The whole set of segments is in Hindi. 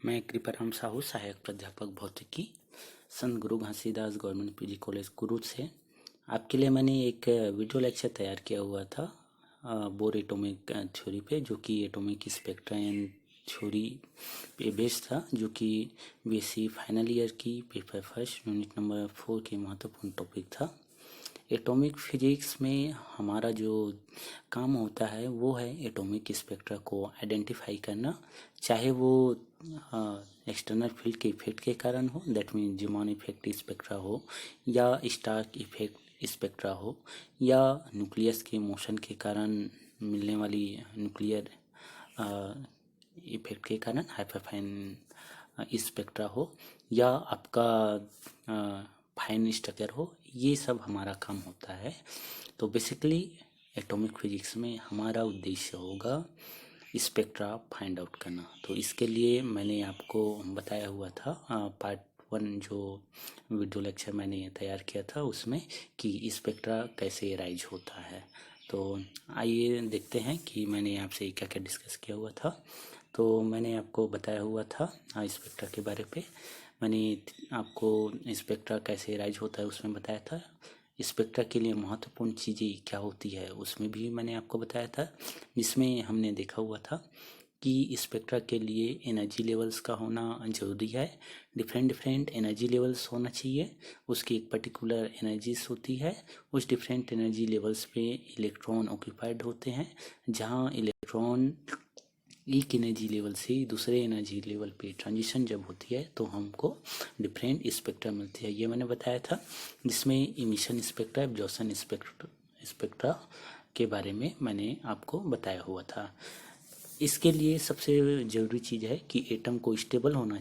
मैं कृपाराम साहू, सहायक प्राध्यापक भौतिकी, संत गुरु Ghasidas government PG college Kurud से आपके लिए मैंने एक वीडियो लेक्चर तैयार किया हुआ था बोर एटॉमिक थ्योरी पे, जो कि एटॉमिक स्पेक्ट्रा एंड थ्योरी पे बेस्ड था, जो कि बीएससी फाइनल ईयर की पेपर फर्स्ट यूनिट नंबर 4 की महत्वपूर्ण टॉपिक था। एटॉमिक फिजिक्स में हमारा जो काम होता है वो है एटॉमिक स्पेक्ट्रा को आइडेंटिफाई करना, चाहे वो एक्सटर्नल फील्ड के इफेक्ट के कारण हो, दैट मीन ज़ीमान इफेक्ट स्पेक्ट्रा हो, या स्टार्क इफेक्ट स्पेक्ट्रा हो, या न्यूक्लियस के मोशन के कारण मिलने वाली न्यूक्लियर इफेक्ट के कारण हाइपरफाइन स्पेक्ट्रा हो, या आपका फाइन स्ट्रक्चर हो। ये सब हमारा काम होता है। तो बेसिकली एटॉमिक फिजिक्स में हमारा उद्देश्य होगा स्पेक्ट्रा फाइंड आउट करना। तो इसके लिए मैंने आपको बताया हुआ था पार्ट 1 जो वीडियो लेक्चर मैंने तैयार किया था उसमें, कि स्पेक्ट्रा कैसे राइज होता है। तो आइए देखते हैं कि मैंने आपसे क्या क्या डिस्कस किया हुआ था। तो मैंने आपको बताया हुआ था स्पेक्ट्रा के बारे पे। मैंने आपको स्पेक्ट्रा कैसे राइज होता है उसमें बताया था। स्पेक्ट्रा के लिए महत्वपूर्ण चीज़ें क्या होती है उसमें भी मैंने आपको बताया था, जिसमें हमने देखा हुआ था कि स्पेक्ट्रा के लिए एनर्जी लेवल्स का होना ज़रूरी है। डिफरेंट डिफरेंट एनर्जी लेवल्स होना चाहिए, उसकी एक पर्टिकुलर एनर्जीज होती है। उस डिफरेंट एनर्जी लेवल्स पे इलेक्ट्रॉन ऑक्यूपाइड होते हैं, जहाँ इलेक्ट्रॉन एक एनर्जी लेवल से दूसरे एनर्जी लेवल पे ट्रांजिशन जब होती है तो हमको डिफरेंट स्पेक्ट्रा मिलती है, ये मैंने बताया था। जिसमें इमिशन स्पेक्ट्रा, एब्जॉर्प्शन स्पेक्ट्रा के बारे में मैंने आपको बताया हुआ था। इसके लिए सबसे ज़रूरी चीज़ है कि एटम को स्टेबल होना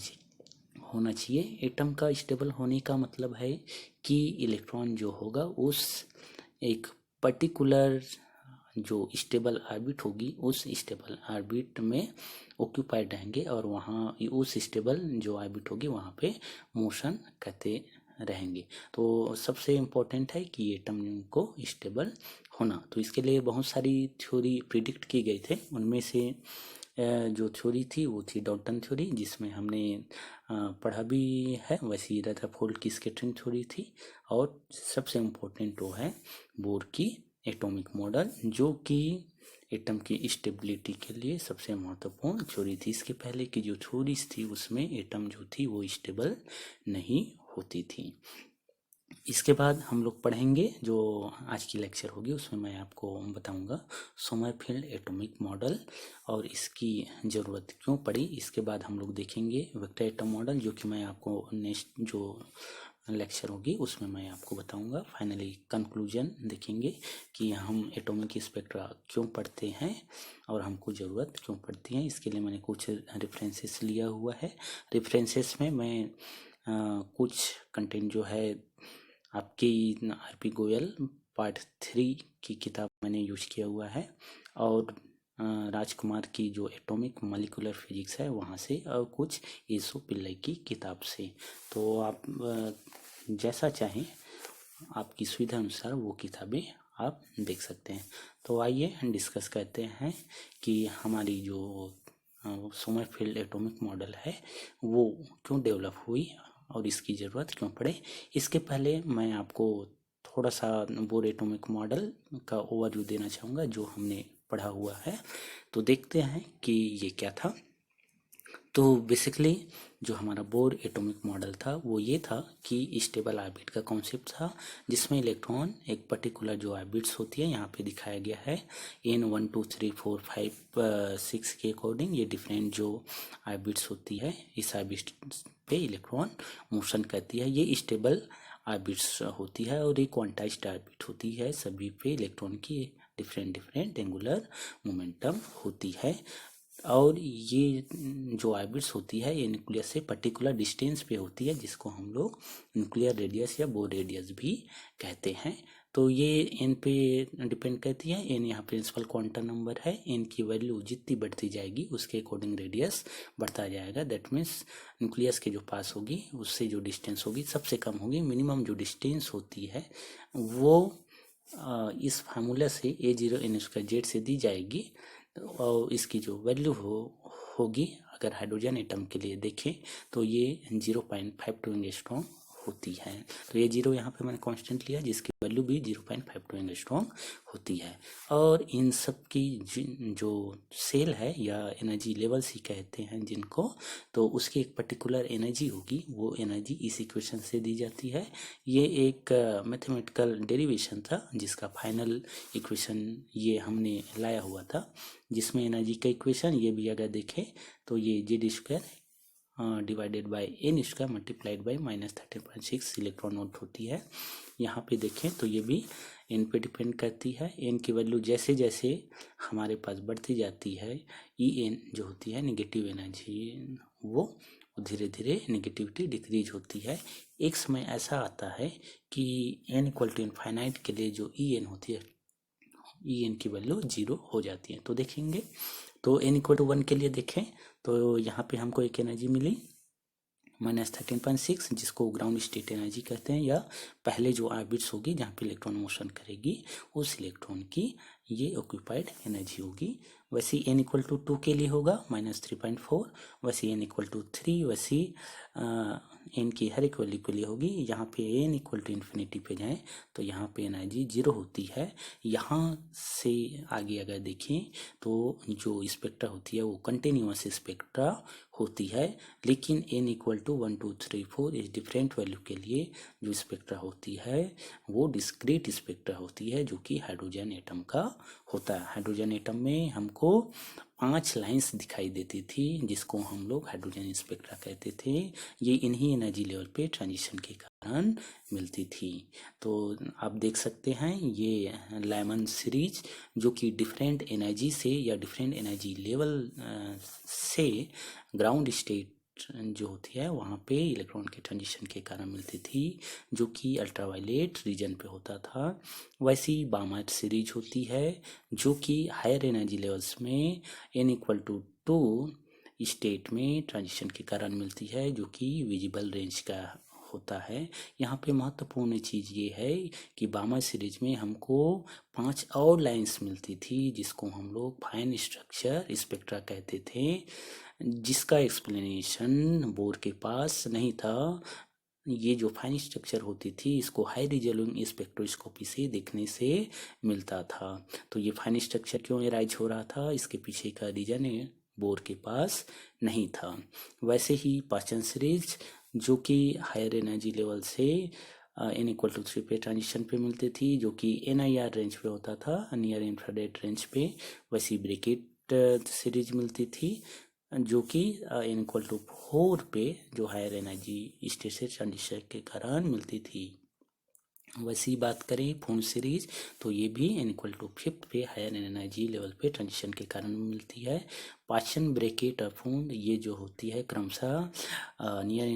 चाहिए। एटम का स्टेबल होने का मतलब है कि इलेक्ट्रॉन जो होगा उस एक पर्टिकुलर जो स्टेबल ऑर्बिट होगी उस स्टेबल ऑर्बिट में ऑक्यूपाइड रहेंगे, और वहाँ उस स्टेबल जो ऑर्बिट होगी वहाँ पे मोशन करते रहेंगे। तो सबसे इम्पोर्टेंट है कि एटम को स्टेबल होना। तो इसके लिए बहुत सारी थ्योरी प्रिडिक्ट की गई थे। उनमें से जो थ्योरी थी वो थी डॉल्टन थ्योरी, जिसमें हमने पढ़ा भी है। वैसे रदरफोर्ड की स्कैटरिंग थ्योरी थी, और सबसे इम्पोर्टेंट वो है बोर की एटॉमिक मॉडल, जो कि एटम की स्टेबिलिटी के लिए सबसे महत्वपूर्ण थ्योरी थी। इसके पहले की जो थ्योरीज थी उसमें एटम जो थी वो स्टेबल नहीं होती थी। इसके बाद हम लोग पढ़ेंगे, जो आज की लेक्चर होगी उसमें मैं आपको बताऊंगा सोमरफेल्ड एटॉमिक मॉडल और इसकी ज़रूरत क्यों पड़ी। इसके बाद हम लोग देखेंगे वेक्टर एटम मॉडल, जो कि मैं आपको नेक्स्ट जो लेक्चर होगी उसमें मैं आपको बताऊंगा। फाइनली कंक्लूजन देखेंगे कि हम एटॉमिक स्पेक्ट्रा क्यों पढ़ते हैं और हमको ज़रूरत क्यों पड़ती है। इसके लिए मैंने कुछ रेफरेंसेस लिया हुआ है। रेफरेंसेस में मैं कुछ कंटेंट जो है आपकी आरपी गोयल पार्ट 3 की किताब मैंने यूज किया हुआ है, और राजकुमार की जो एटॉमिक मॉलिक्यूलर फिजिक्स है वहाँ से, और कुछ एसो पिल्लई की किताब से। तो आप जैसा चाहें आपकी सुविधा अनुसार वो किताबें आप देख सकते हैं। तो आइए हम डिस्कस करते हैं कि हमारी जो सोमरफेल्ड एटॉमिक मॉडल है वो क्यों डेवलप हुई और इसकी ज़रूरत क्यों पड़े। इसके पहले मैं आपको थोड़ा सा बोर एटॉमिक मॉडल का ओवरव्यू देना चाहूँगा जो हमने पढ़ा हुआ है। तो देखते हैं कि ये क्या था। तो बेसिकली जो हमारा बोर एटॉमिक मॉडल था वो ये था कि स्टेबल ऑर्बिट का कॉन्सेप्ट था, जिसमें इलेक्ट्रॉन एक पर्टिकुलर जो ऑर्बिट्स होती है यहाँ पे दिखाया गया है इन 1 2 3 4 5 6 के अकॉर्डिंग, ये डिफरेंट जो ऑर्बिट्स होती है इस ऑर्बिट पे इलेक्ट्रॉन मोशन करती है। ये स्टेबल ऑर्बिट्स होती है और ये क्वांटाइज्ड ऑर्बिट होती है। सभी पे इलेक्ट्रॉन की डिफरेंट डिफरेंट एंगुलर मोमेंटम होती है, और ये जो ऑर्बिट्स होती है ये न्यूक्लियस से पर्टिकुलर डिस्टेंस पे होती है, जिसको हम लोग न्यूक्लियर रेडियस या बोर रेडियस भी कहते हैं। तो ये एन पे डिपेंड करती है। एन यहाँ प्रिंसिपल क्वांटम नंबर है। एन की वैल्यू जितनी बढ़ती जाएगी उसके अकॉर्डिंग रेडियस बढ़ता जाएगा। दैट मीन्स न्यूक्लियस के जो पास होगी उससे जो डिस्टेंस होगी सबसे कम होगी। मिनिमम जो डिस्टेंस होती है वो इस फार्मूला से A0 n² Z से दी जाएगी, और इसकी जो वैल्यू होगी अगर हाइड्रोजन एटम के लिए देखें तो ये 0.52 एंगस्ट्रॉम होती है। तो ये 0 यहाँ पे मैंने कांस्टेंट लिया, जिसकी वैल्यू भी 0.52 एंगस्ट्रॉम होती है। और इन सब की जो सेल है या एनर्जी लेवल्स ही कहते हैं जिनको, तो उसकी एक पर्टिकुलर एनर्जी होगी, वो एनर्जी इस इक्वेशन से दी जाती है। ये एक मैथमेटिकल डेरिवेशन था जिसका फाइनल इक्वेशन ये हमने लाया हुआ था, जिसमें एनर्जी का इक्वेशन ये भी अगर देखें तो ये Z² divided by n square multiplied by -13.6 electron volt होती है। यहाँ पे देखें तो ये भी एन पे डिपेंड करती है। एन की वैल्यू जैसे जैसे हमारे पास बढ़ती जाती है, ई एन जो होती है नेगेटिव एनर्जी, वो धीरे धीरे नेगेटिविटी डिक्रीज होती है। एक समय ऐसा आता है कि एन इक्वल टू इनफाइनाइट के लिए जो ई एन होती है, ई एन की वैल्यू 0 हो जाती है। तो देखेंगे तो एन इक्वल टू 1 के लिए देखें तो यहाँ पे हमको एक एनर्जी मिली -13.6, जिसको ग्राउंड स्टेट एनर्जी कहते हैं, या पहले जो ऑर्बिट्स होगी जहाँ पे इलेक्ट्रॉन मोशन करेगी उस इलेक्ट्रॉन की ये ऑक्यूपाइड एनर्जी होगी। वैसे एन इक्वल टू 2 के लिए होगा -3.4, वैसे एन इक्वल टू 3, वैसे एन की हर एक वैल्यू के लिए होगी। यहाँ पे एन इक्वल टू इन्फिनिटी पे जाएँ तो यहाँ पे एनर्जी 0 होती है। यहाँ से आगे अगर देखें तो जो स्पेक्ट्रा होती है वो कंटिन्यूअस स्पेक्ट्रा होती है, लेकिन एन इक्वल टू 1 2 3 4 इस डिफरेंट वैल्यू के लिए जो स्पेक्ट्रा होती है वो डिस्क्रीट स्पेक्ट्रा होती है, जो कि हाइड्रोजन एटम का होता है। हाइड्रोजन एटम में हमको 5 लाइंस दिखाई देती थी, जिसको हम लोग हाइड्रोजन स्पेक्ट्रा कहते थे। ये इन्हीं एनर्जी लेवल पे ट्रांजिशन के कारण मिलती थी। तो आप देख सकते हैं ये लाइमन सीरीज, जो कि डिफरेंट एनर्जी से या डिफरेंट एनर्जी लेवल से ग्राउंड स्टेट जो होती है वहाँ पे इलेक्ट्रॉन के ट्रांजिशन के कारण मिलती थी, जो कि अल्ट्रावायलेट रीजन पे होता था। वैसी बामर सीरीज होती है जो कि हायर एनर्जी लेवल्स में n इक्वल टू 2 स्टेट में ट्रांजिशन के कारण मिलती है, जो कि विजिबल रेंज का होता है। यहाँ पे महत्वपूर्ण चीज़ ये है कि बामर सीरीज में हमको 5 और लाइंस मिलती थी, जिसको हम लोग फाइन स्ट्रक्चर स्पेक्ट्रा कहते थे, जिसका एक्सप्लेनेशन बोर के पास नहीं था। ये जो फाइन स्ट्रक्चर होती थी इसको हाई रिजोल्यूशन स्पेक्ट्रोस्कोपी से देखने से मिलता था। तो ये फाइन स्ट्रक्चर क्यों एराइज हो रहा था, इसके पीछे का रीजन बोर के पास नहीं था। वैसे ही पाचन सीरीज जो कि हायर एनर्जी लेवल से n इक्वल टू 3 पे ट्रांजिशन पे मिलती थी, जो कि NIR रेंज पे होता था, नियर इंफ्रारेड रेंज पे। वैसी ब्रैकेट सीरीज मिलती थी जो कि n इक्वल टू 4 पे जो हायर एनर्जी स्टेट से ट्रांजिशन के कारण मिलती थी। वैसी बात करें फूंड सीरीज तो ये भी n इक्वल टू 5 पे हायर एनर्जी लेवल पे ट्रांजिशन के कारण मिलती है। पाचन ब्रैकेट और फूंड ये जो होती है क्रमशः नियर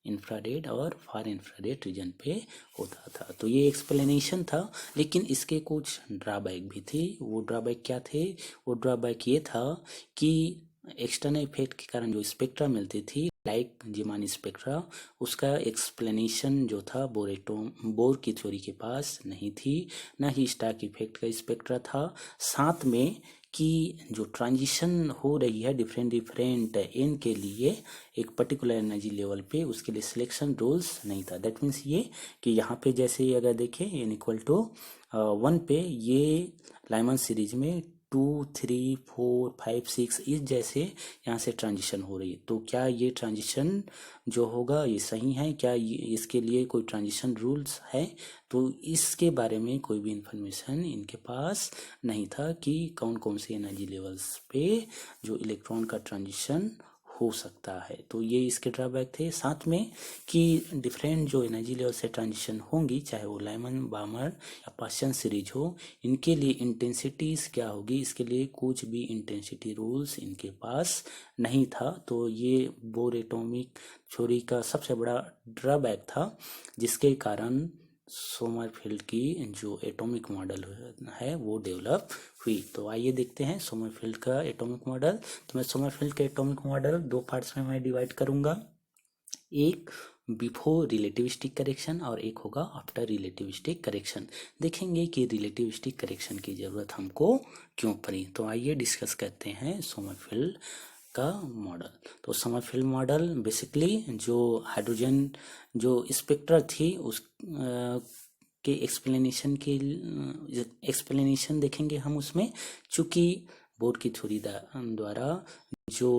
इंफ्रारेड और फार इंफ्रारेड रीजन पे होता था। तो ये एक्सप्लेनेशन था, लेकिन इसके कुछ ड्रॉबैक भी थे। वो ड्रॉबैक क्या थे? वो ड्रॉबैक ये था कि एक्सटर्नल इफेक्ट के कारण जो स्पेक्ट्रा मिलती थी लाइक जीमान स्पेक्ट्रा, उसका एक्सप्लेनेशन जो था बोर की थ्योरी के पास नहीं थी, न ही स्टार्क इफेक्ट का स्पेक्ट्रा था। साथ में कि जो ट्रांजिशन हो रही है डिफरेंट एन के लिए एक पर्टिकुलर एनर्जी लेवल पे, उसके लिए सिलेक्शन रूल्स नहीं था। दैट मीन्स ये कि यहाँ पे जैसे अगर देखें n इक्वल टू 1 पे ये लाइमन सीरीज में 2 3 4 5 6 इस जैसे यहाँ से ट्रांजिशन हो रही है। तो क्या ये ट्रांजिशन जो होगा ये सही है? क्या इसके लिए कोई ट्रांजिशन रूल्स है? तो इसके बारे में कोई भी इंफॉर्मेशन इनके पास नहीं था कि कौन कौन से एनर्जी लेवल्स पे जो इलेक्ट्रॉन का ट्रांजिशन हो सकता है। तो ये इसके ड्रॉबैक थे। साथ में कि डिफरेंट जो एनर्जी लेवल से ट्रांजिशन होंगी, चाहे वो लाइमन बामर या पाश्चन सीरीज हो, इनके लिए इंटेंसिटीज क्या होगी, इसके लिए कुछ भी इंटेंसिटी रूल्स इनके पास नहीं था। तो ये बोर एटॉमिक थ्योरी का सबसे बड़ा ड्रॉबैक था, जिसके कारण सोमरफेल्ड की जो एटॉमिक मॉडल है वो डेवलप हुई। तो आइए देखते हैं सोमरफेल्ड का एटॉमिक मॉडल। तो मैं सोमरफेल्ड का एटॉमिक मॉडल 2 पार्ट्स में मैं डिवाइड करूंगा, एक बिफोर रिलेटिविस्टिक करेक्शन और एक होगा आफ्टर रिलेटिविस्टिक करेक्शन। देखेंगे कि रिलेटिविस्टिक करेक्शन की ज़रूरत हमको क्यों पड़ी। तो आइए डिस्कस करते हैं सोमरफेल्ड का मॉडल। तो समरफील्ड मॉडल बेसिकली जो हाइड्रोजन जो स्पेक्ट्रा थी उस के एक्सप्लेनेशन देखेंगे हम उसमें। चूँकि बोर की थ्योरी द्वारा जो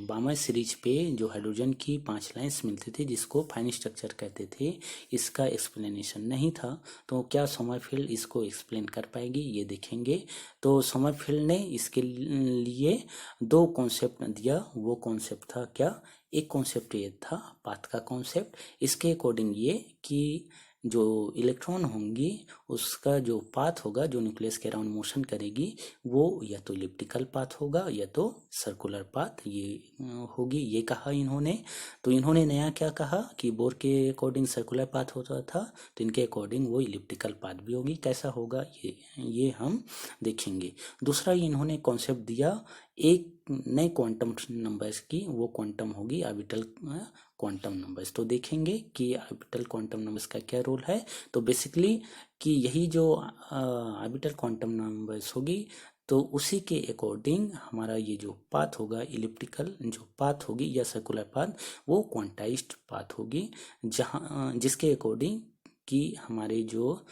बामर सीरीज पे जो हाइड्रोजन की 5 लाइंस मिलती थी जिसको फाइन स्ट्रक्चर कहते थे, इसका एक्सप्लेनेशन नहीं था। तो क्या समरफील्ड इसको एक्सप्लेन कर पाएगी, ये देखेंगे। तो समरफील्ड ने इसके लिए 2 कॉन्सेप्ट दिया। वो कॉन्सेप्ट था क्या, एक कॉन्सेप्ट ये था पाथ का कॉन्सेप्ट। इसके अकॉर्डिंग ये कि जो इलेक्ट्रॉन होंगी उसका जो पाथ होगा जो न्यूक्लियस के अराउंड मोशन करेगी वो या तो इलिप्टिकल पाथ होगा या तो सर्कुलर पाथ ये होगी, ये कहा इन्होंने। तो इन्होंने नया क्या कहा कि बोर के अकॉर्डिंग सर्कुलर पाथ होता था, तो इनके अकॉर्डिंग वो इलिप्टिकल पाथ भी होगी। कैसा होगा ये हम देखेंगे। दूसरा इन्होंने कॉन्सेप्ट दिया एक नए क्वांटम नंबर्स की, वो क्वांटम होगी ऑर्बिटल क्वांटम नंबर्स। तो देखेंगे कि ऑर्बिटल क्वांटम नंबर्स का क्या रोल है। तो बेसिकली कि यही जो ऑर्बिटल क्वांटम नंबर्स होगी तो उसी के अकॉर्डिंग हमारा ये जो पाथ होगा इलिप्टिकल जो पाथ होगी या सर्कुलर पाथ वो क्वांटाइज्ड पाथ होगी, जहाँ जिसके अकॉर्डिंग कि हमारे जो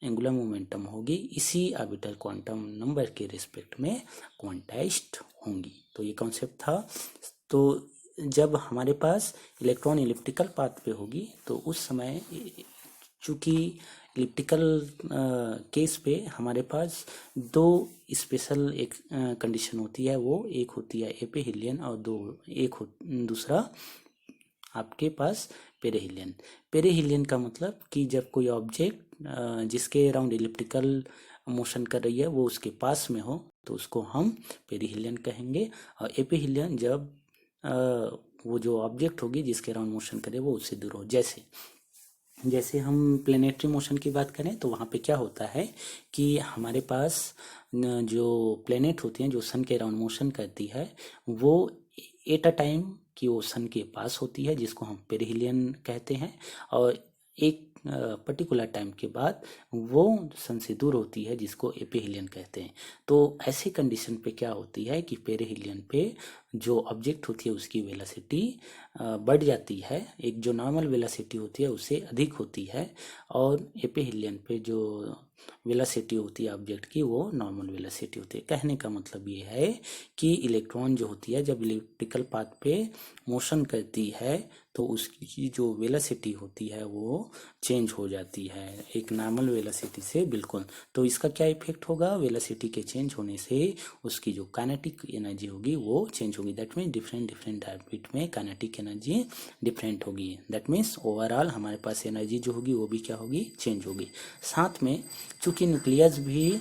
एंगुलर मोमेंटम होगी इसी ऑर्बिटल क्वांटम नंबर के रिस्पेक्ट में क्वांटाइज्ड होंगी। तो ये कॉन्सेप्ट था। तो जब हमारे पास इलेक्ट्रॉन इलिप्टिकल पाथ पे होगी तो उस समय चूँकि इलिप्टिकल केस पे हमारे पास 2 स्पेशल एक कंडीशन होती है। वो एक होती है एपिहिलियन और दूसरा आपके पास पेरिहिलियन। पेरिहिलियन का मतलब कि जब कोई ऑब्जेक्ट जिसके अराउंड इलिप्टिकल मोशन कर रही है वो उसके पास में हो तो उसको हम पेरिहिलियन कहेंगे। और एपिहिलियन जब वो जो ऑब्जेक्ट होगी जिसके अराउंड मोशन करे वो उससे दूर हो। जैसे हम प्लेनेटरी मोशन की बात करें तो वहाँ पे क्या होता है कि हमारे पास जो प्लेनेट होती हैं जो सन के अराउंड मोशन करती है वो एट अ टाइम कि वो सन के पास होती है जिसको हम पेरिहिलियन कहते हैं, और एक पर्टिकुलर टाइम के बाद वो सन से दूर होती है जिसको एपिहिलियन कहते हैं। तो ऐसी कंडीशन पे क्या होती है कि पेरिहिलियन पे जो ऑब्जेक्ट होती है उसकी वेलोसिटी बढ़ जाती है, एक जो नॉर्मल वेलोसिटी होती है उससे अधिक होती है, और एपिहिलियन पे जो वेलोसिटी होती है ऑब्जेक्ट की वो नॉर्मल वेलोसिटी होती है। कहने का मतलब ये है कि इलेक्ट्रॉन जो होती है जब इलिप्टिकल पाथ पे मोशन करती है तो उसकी जो वेलोसिटी होती है वो चेंज हो जाती है एक नॉर्मल वेलोसिटी से बिल्कुल। तो इसका क्या इफेक्ट होगा, वेलोसिटी के चेंज होने से उसकी जो काइनेटिक एनर्जी होगी वो चेंज होगी। दैट मीन्स डिफरेंट ऑर्बिट में काइनेटिक एनर्जी डिफरेंट होगी। दैट मीन्स ओवरऑल हमारे पास एनर्जी जो होगी वो भी क्या होगी, चेंज होगी। साथ में चूँकि न्यूक्लियस भी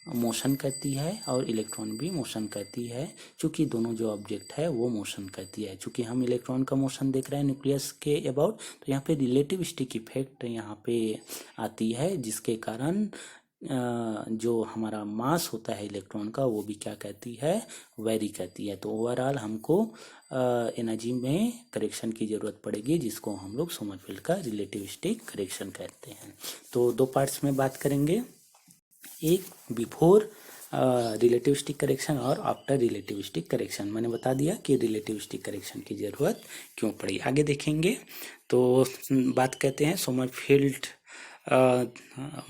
मोशन करती है और इलेक्ट्रॉन भी मोशन करती है, चूँकि दोनों जो ऑब्जेक्ट है वो मोशन करती है। चूँकि हम इलेक्ट्रॉन का मोशन देख रहे हैं न्यूक्लियस के अबाउट, तो यहाँ पे रिलेटिविस्टिक इफेक्ट यहाँ पे आती है जिसके कारण जो हमारा मास होता है इलेक्ट्रॉन का वो भी क्या कहती है, वेरी करती है। तो ओवरऑल हमको एनर्जी में करेक्शन की ज़रूरत पड़ेगी जिसको हम लोग सोमरफेल्ड का रिलेटिविस्टिक करेक्शन कहते हैं। तो 2 पार्ट्स में बात करेंगे, एक बिफोर रिलेटिविस्टिक करेक्शन और आफ्टर रिलेटिविस्टिक करेक्शन। मैंने बता दिया कि रिलेटिविस्टिक करेक्शन की ज़रूरत क्यों पड़ी, आगे देखेंगे। तो बात करते हैं सोमरफेल्ड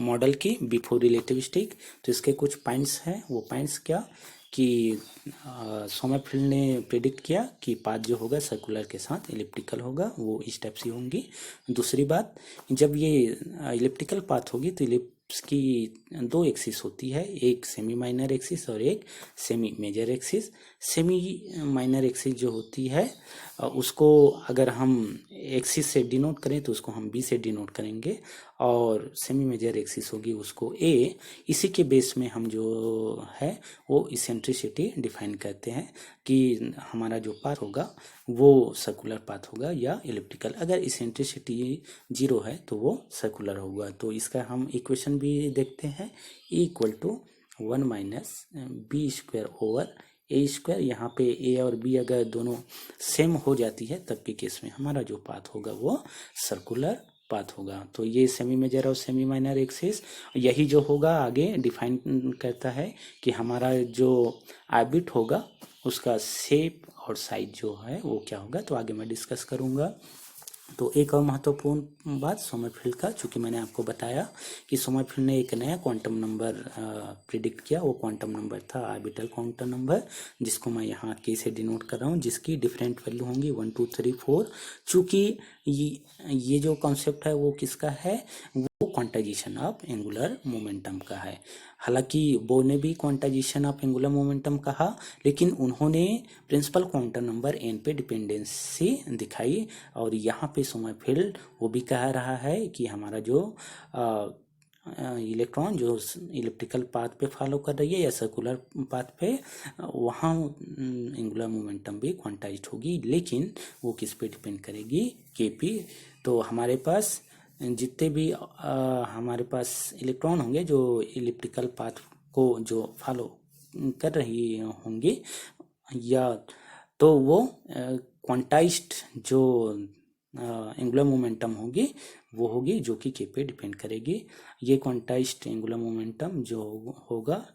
मॉडल की बिफोर रिलेटिविस्टिक। तो इसके कुछ पॉइंट्स हैं, वो पॉइंट्स क्या कि सोमरफेल्ड ने प्रेडिक्ट किया कि पाथ जो होगा सर्कुलर के साथ इलिप्टिकल होगा, वो इस टाइप से होंगी। दूसरी बात, जब ये इलिप्टिकल पाथ होगी तो इलिप्स की 2 एक्सिस होती है, एक सेमी माइनर एक्सिस और एक semi major axis. Semi minor axis जो होती है उसको अगर हम एक्सिस से डिनोट करें तो उसको हम बी से डिनोट करेंगे, और सेमी मेजर एक्सिस होगी उसको ए। इसी के बेस में हम जो है वो इसेंट्रिसिटी डिफाइन करते हैं कि हमारा जो पाथ होगा वो सर्कुलर पाथ होगा या इलिप्टिकल। अगर इसेंट्रिसिटी 0 है तो वो सर्कुलर होगा। तो इसका हम इक्वेशन भी देखते हैं, E=1 minus B square over A square. यहाँ पे ए और बी अगर दोनों सेम हो जाती है तब के केस में हमारा जो पाथ होगा वो सर्कुलर पाथ होगा। तो ये सेमी मेजर और सेमी माइनर एक्सिस, यही जो होगा आगे डिफाइन करता है कि हमारा जो ऑर्बिट होगा उसका शेप और साइज जो है वो क्या होगा। तो आगे मैं डिस्कस करूँगा। तो एक और महत्वपूर्ण बात सोमरफेल्ड का, चूंकि मैंने आपको बताया कि सोमरफेल्ड ने एक नया क्वांटम नंबर प्रिडिक्ट किया। वो क्वांटम नंबर था ऑर्बिटल क्वांटम नंबर, जिसको मैं यहाँ के से डिनोट कर रहा हूँ, जिसकी डिफरेंट वैल्यू होंगी 1 2 3 4। चूंकि ये जो कॉन्सेप्ट है वो किसका है, वो क्वांटाइजेशन ऑफ एंगुलर मोमेंटम का है। हालांकि बोर ने भी क्वांटाइजेशन ऑफ एंगुलर मोमेंटम कहा, लेकिन उन्होंने प्रिंसिपल क्वांटम नंबर एन पे डिपेंडेंसी दिखाई। और यहाँ पे सोमरफेल्ड वो भी कह रहा है कि हमारा जो इलेक्ट्रॉन जो इलिप्टिकल पाथ पे फॉलो कर रही है या सर्कुलर पाथ पे, वहाँ एंगुलर मोमेंटम भी क्वांटाइज्ड होगी, लेकिन वो किस पे डिपेंड करेगी, के पी। तो हमारे पास जितने भी हमारे पास इलेक्ट्रॉन होंगे जो इलिप्टिकल पाथ को जो फॉलो कर रही होंगी, या तो वो क्वांटाइज्ड जो एंगुलर मोमेंटम होगी वो होगी जो कि के पे डिपेंड करेगी। ये क्वांटाइज्ड एंगुलर मोमेंटम जो होगा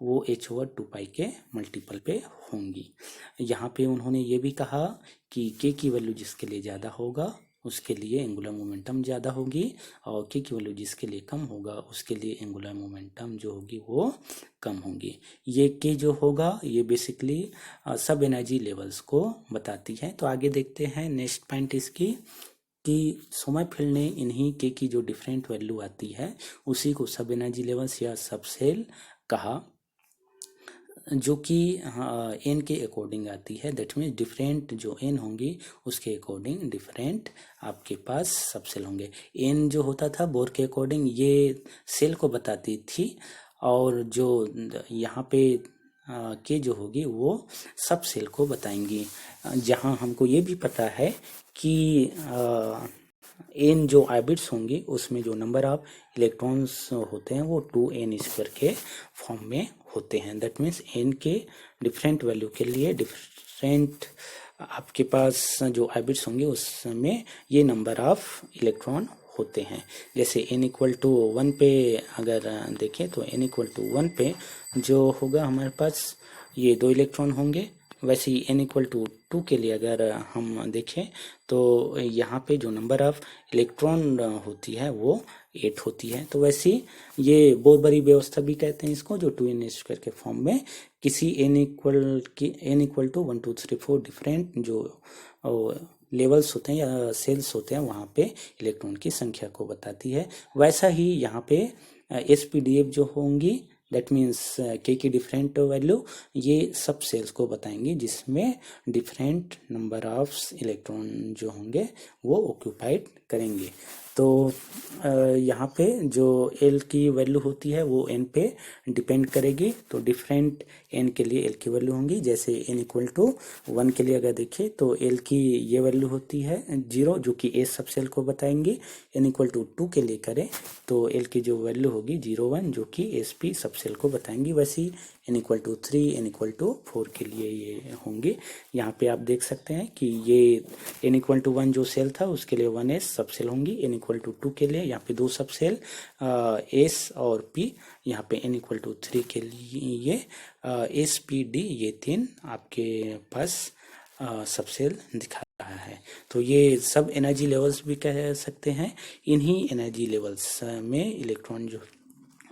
वो h/2π के मल्टीपल पे होंगी। यहाँ पे उन्होंने ये भी कहा कि के की वैल्यू जिसके लिए ज़्यादा होगा उसके लिए एंगुलर मोमेंटम ज़्यादा होगी, और के की वैल्यू जिसके लिए कम होगा उसके लिए एंगुलर मोमेंटम जो होगी वो कम होगी। ये के जो होगा ये बेसिकली सब एनर्जी लेवल्स को बताती है। तो आगे देखते हैं नेक्स्ट पॉइंट इसकी, कि सोमरफेल्ड ने इन्हीं के की जो डिफरेंट वैल्यू आती है उसी को सब एनर्जी लेवल्स या सब सेल कहा, जो कि एन के अकॉर्डिंग आती है। दैट मीन्स डिफरेंट जो एन होंगी उसके अकॉर्डिंग डिफरेंट आपके पास सब सेल होंगे। एन जो होता था बोर के अकॉर्डिंग ये सेल को बताती थी, और जो यहाँ पे के जो होगी वो सब सेल को बताएंगी। जहाँ हमको ये भी पता है कि एन जो ऑर्बिट्स होंगी उसमें जो नंबर ऑफ इलेक्ट्रॉन्स होते हैं वो 2n² के फॉर्म में होते हैं। दैट मीन्स एन के डिफरेंट वैल्यू के लिए डिफरेंट आपके पास जो ऑर्बिट्स होंगे उसमें ये नंबर ऑफ इलेक्ट्रॉन होते हैं। जैसे n=1 पे अगर देखें तो n=1 पे जो होगा हमारे पास ये 2 इलेक्ट्रॉन होंगे। वैसे ही n=2 के लिए अगर हम देखें तो यहाँ पे जो नंबर ऑफ इलेक्ट्रॉन होती है वो 8 होती है। तो वैसे ये बहुत बड़ी व्यवस्था भी कहते हैं इसको, जो 2n² के फॉर्म में किसी n=1 2 3 4 डिफरेंट जो लेवल्स होते हैं या सेल्स होते हैं वहाँ पे इलेक्ट्रॉन की संख्या को बताती है। वैसा ही यहाँ पे SPDF जो होंगी, दैट मीन्स के की डिफरेंट वैल्यू ये सब सेल्स को बताएंगी जिसमें डिफरेंट नंबर ऑफ इलेक्ट्रॉन जो होंगे वो ऑक्यूपाइड करेंगे। तो यहाँ पे जो L की वैल्यू होती है वो N पे डिपेंड करेगी। तो डिफरेंट N के लिए L की वैल्यू होंगी। जैसे n=1 के लिए अगर देखें तो L की ये वैल्यू होती है 0, जो कि S सब सेल को बताएंगी। n=2 के लिए करें तो L की जो वैल्यू होगी 0 1, जो कि SP सब सेल को बताएंगी। वैसे n=3 n=4 के लिए ये होंगी। यहाँ पे आप देख सकते हैं कि ये n=1 जो सेल था उसके लिए 1s सब सेल होंगी। n=2 के लिए यहाँ पे 2 सब सेल S और P। यहाँ पे n=3 के लिए SPD ये 3 आपके पास सब सेल दिखा रहा है। तो ये सब एनर्जी लेवल्स भी कह सकते हैं। इन्हीं एनर्जी लेवल्स में इलेक्ट्रॉन जो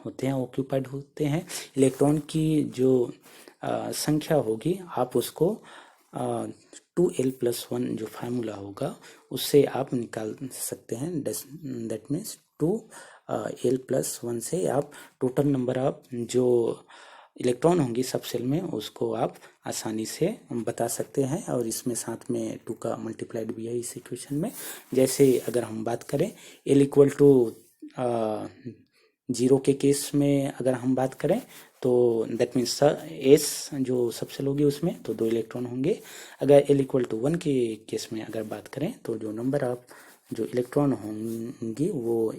होते हैं ऑक्यूपाइड होते हैं। इलेक्ट्रॉन की जो संख्या होगी आप उसको 2l+1 जो फार्मूला होगा उससे आप निकाल सकते हैं। दैट मीन्स 2l+1 से आप टोटल नंबर ऑफ जो इलेक्ट्रॉन होंगी सब सेल में उसको आप आसानी से बता सकते हैं। और इसमें साथ में 2 का मल्टीप्लाइड भी है इस इक्वेशन में। जैसे अगर हम बात करें L=0 के केस में अगर हम बात करें तो दैट मीन्स S जो सब सेल होगी उसमें तो 2 इलेक्ट्रॉन होंगे। अगर L=1 के केस में अगर बात करें तो जो नंबर ऑफ जो इलेक्ट्रॉन होंगी वो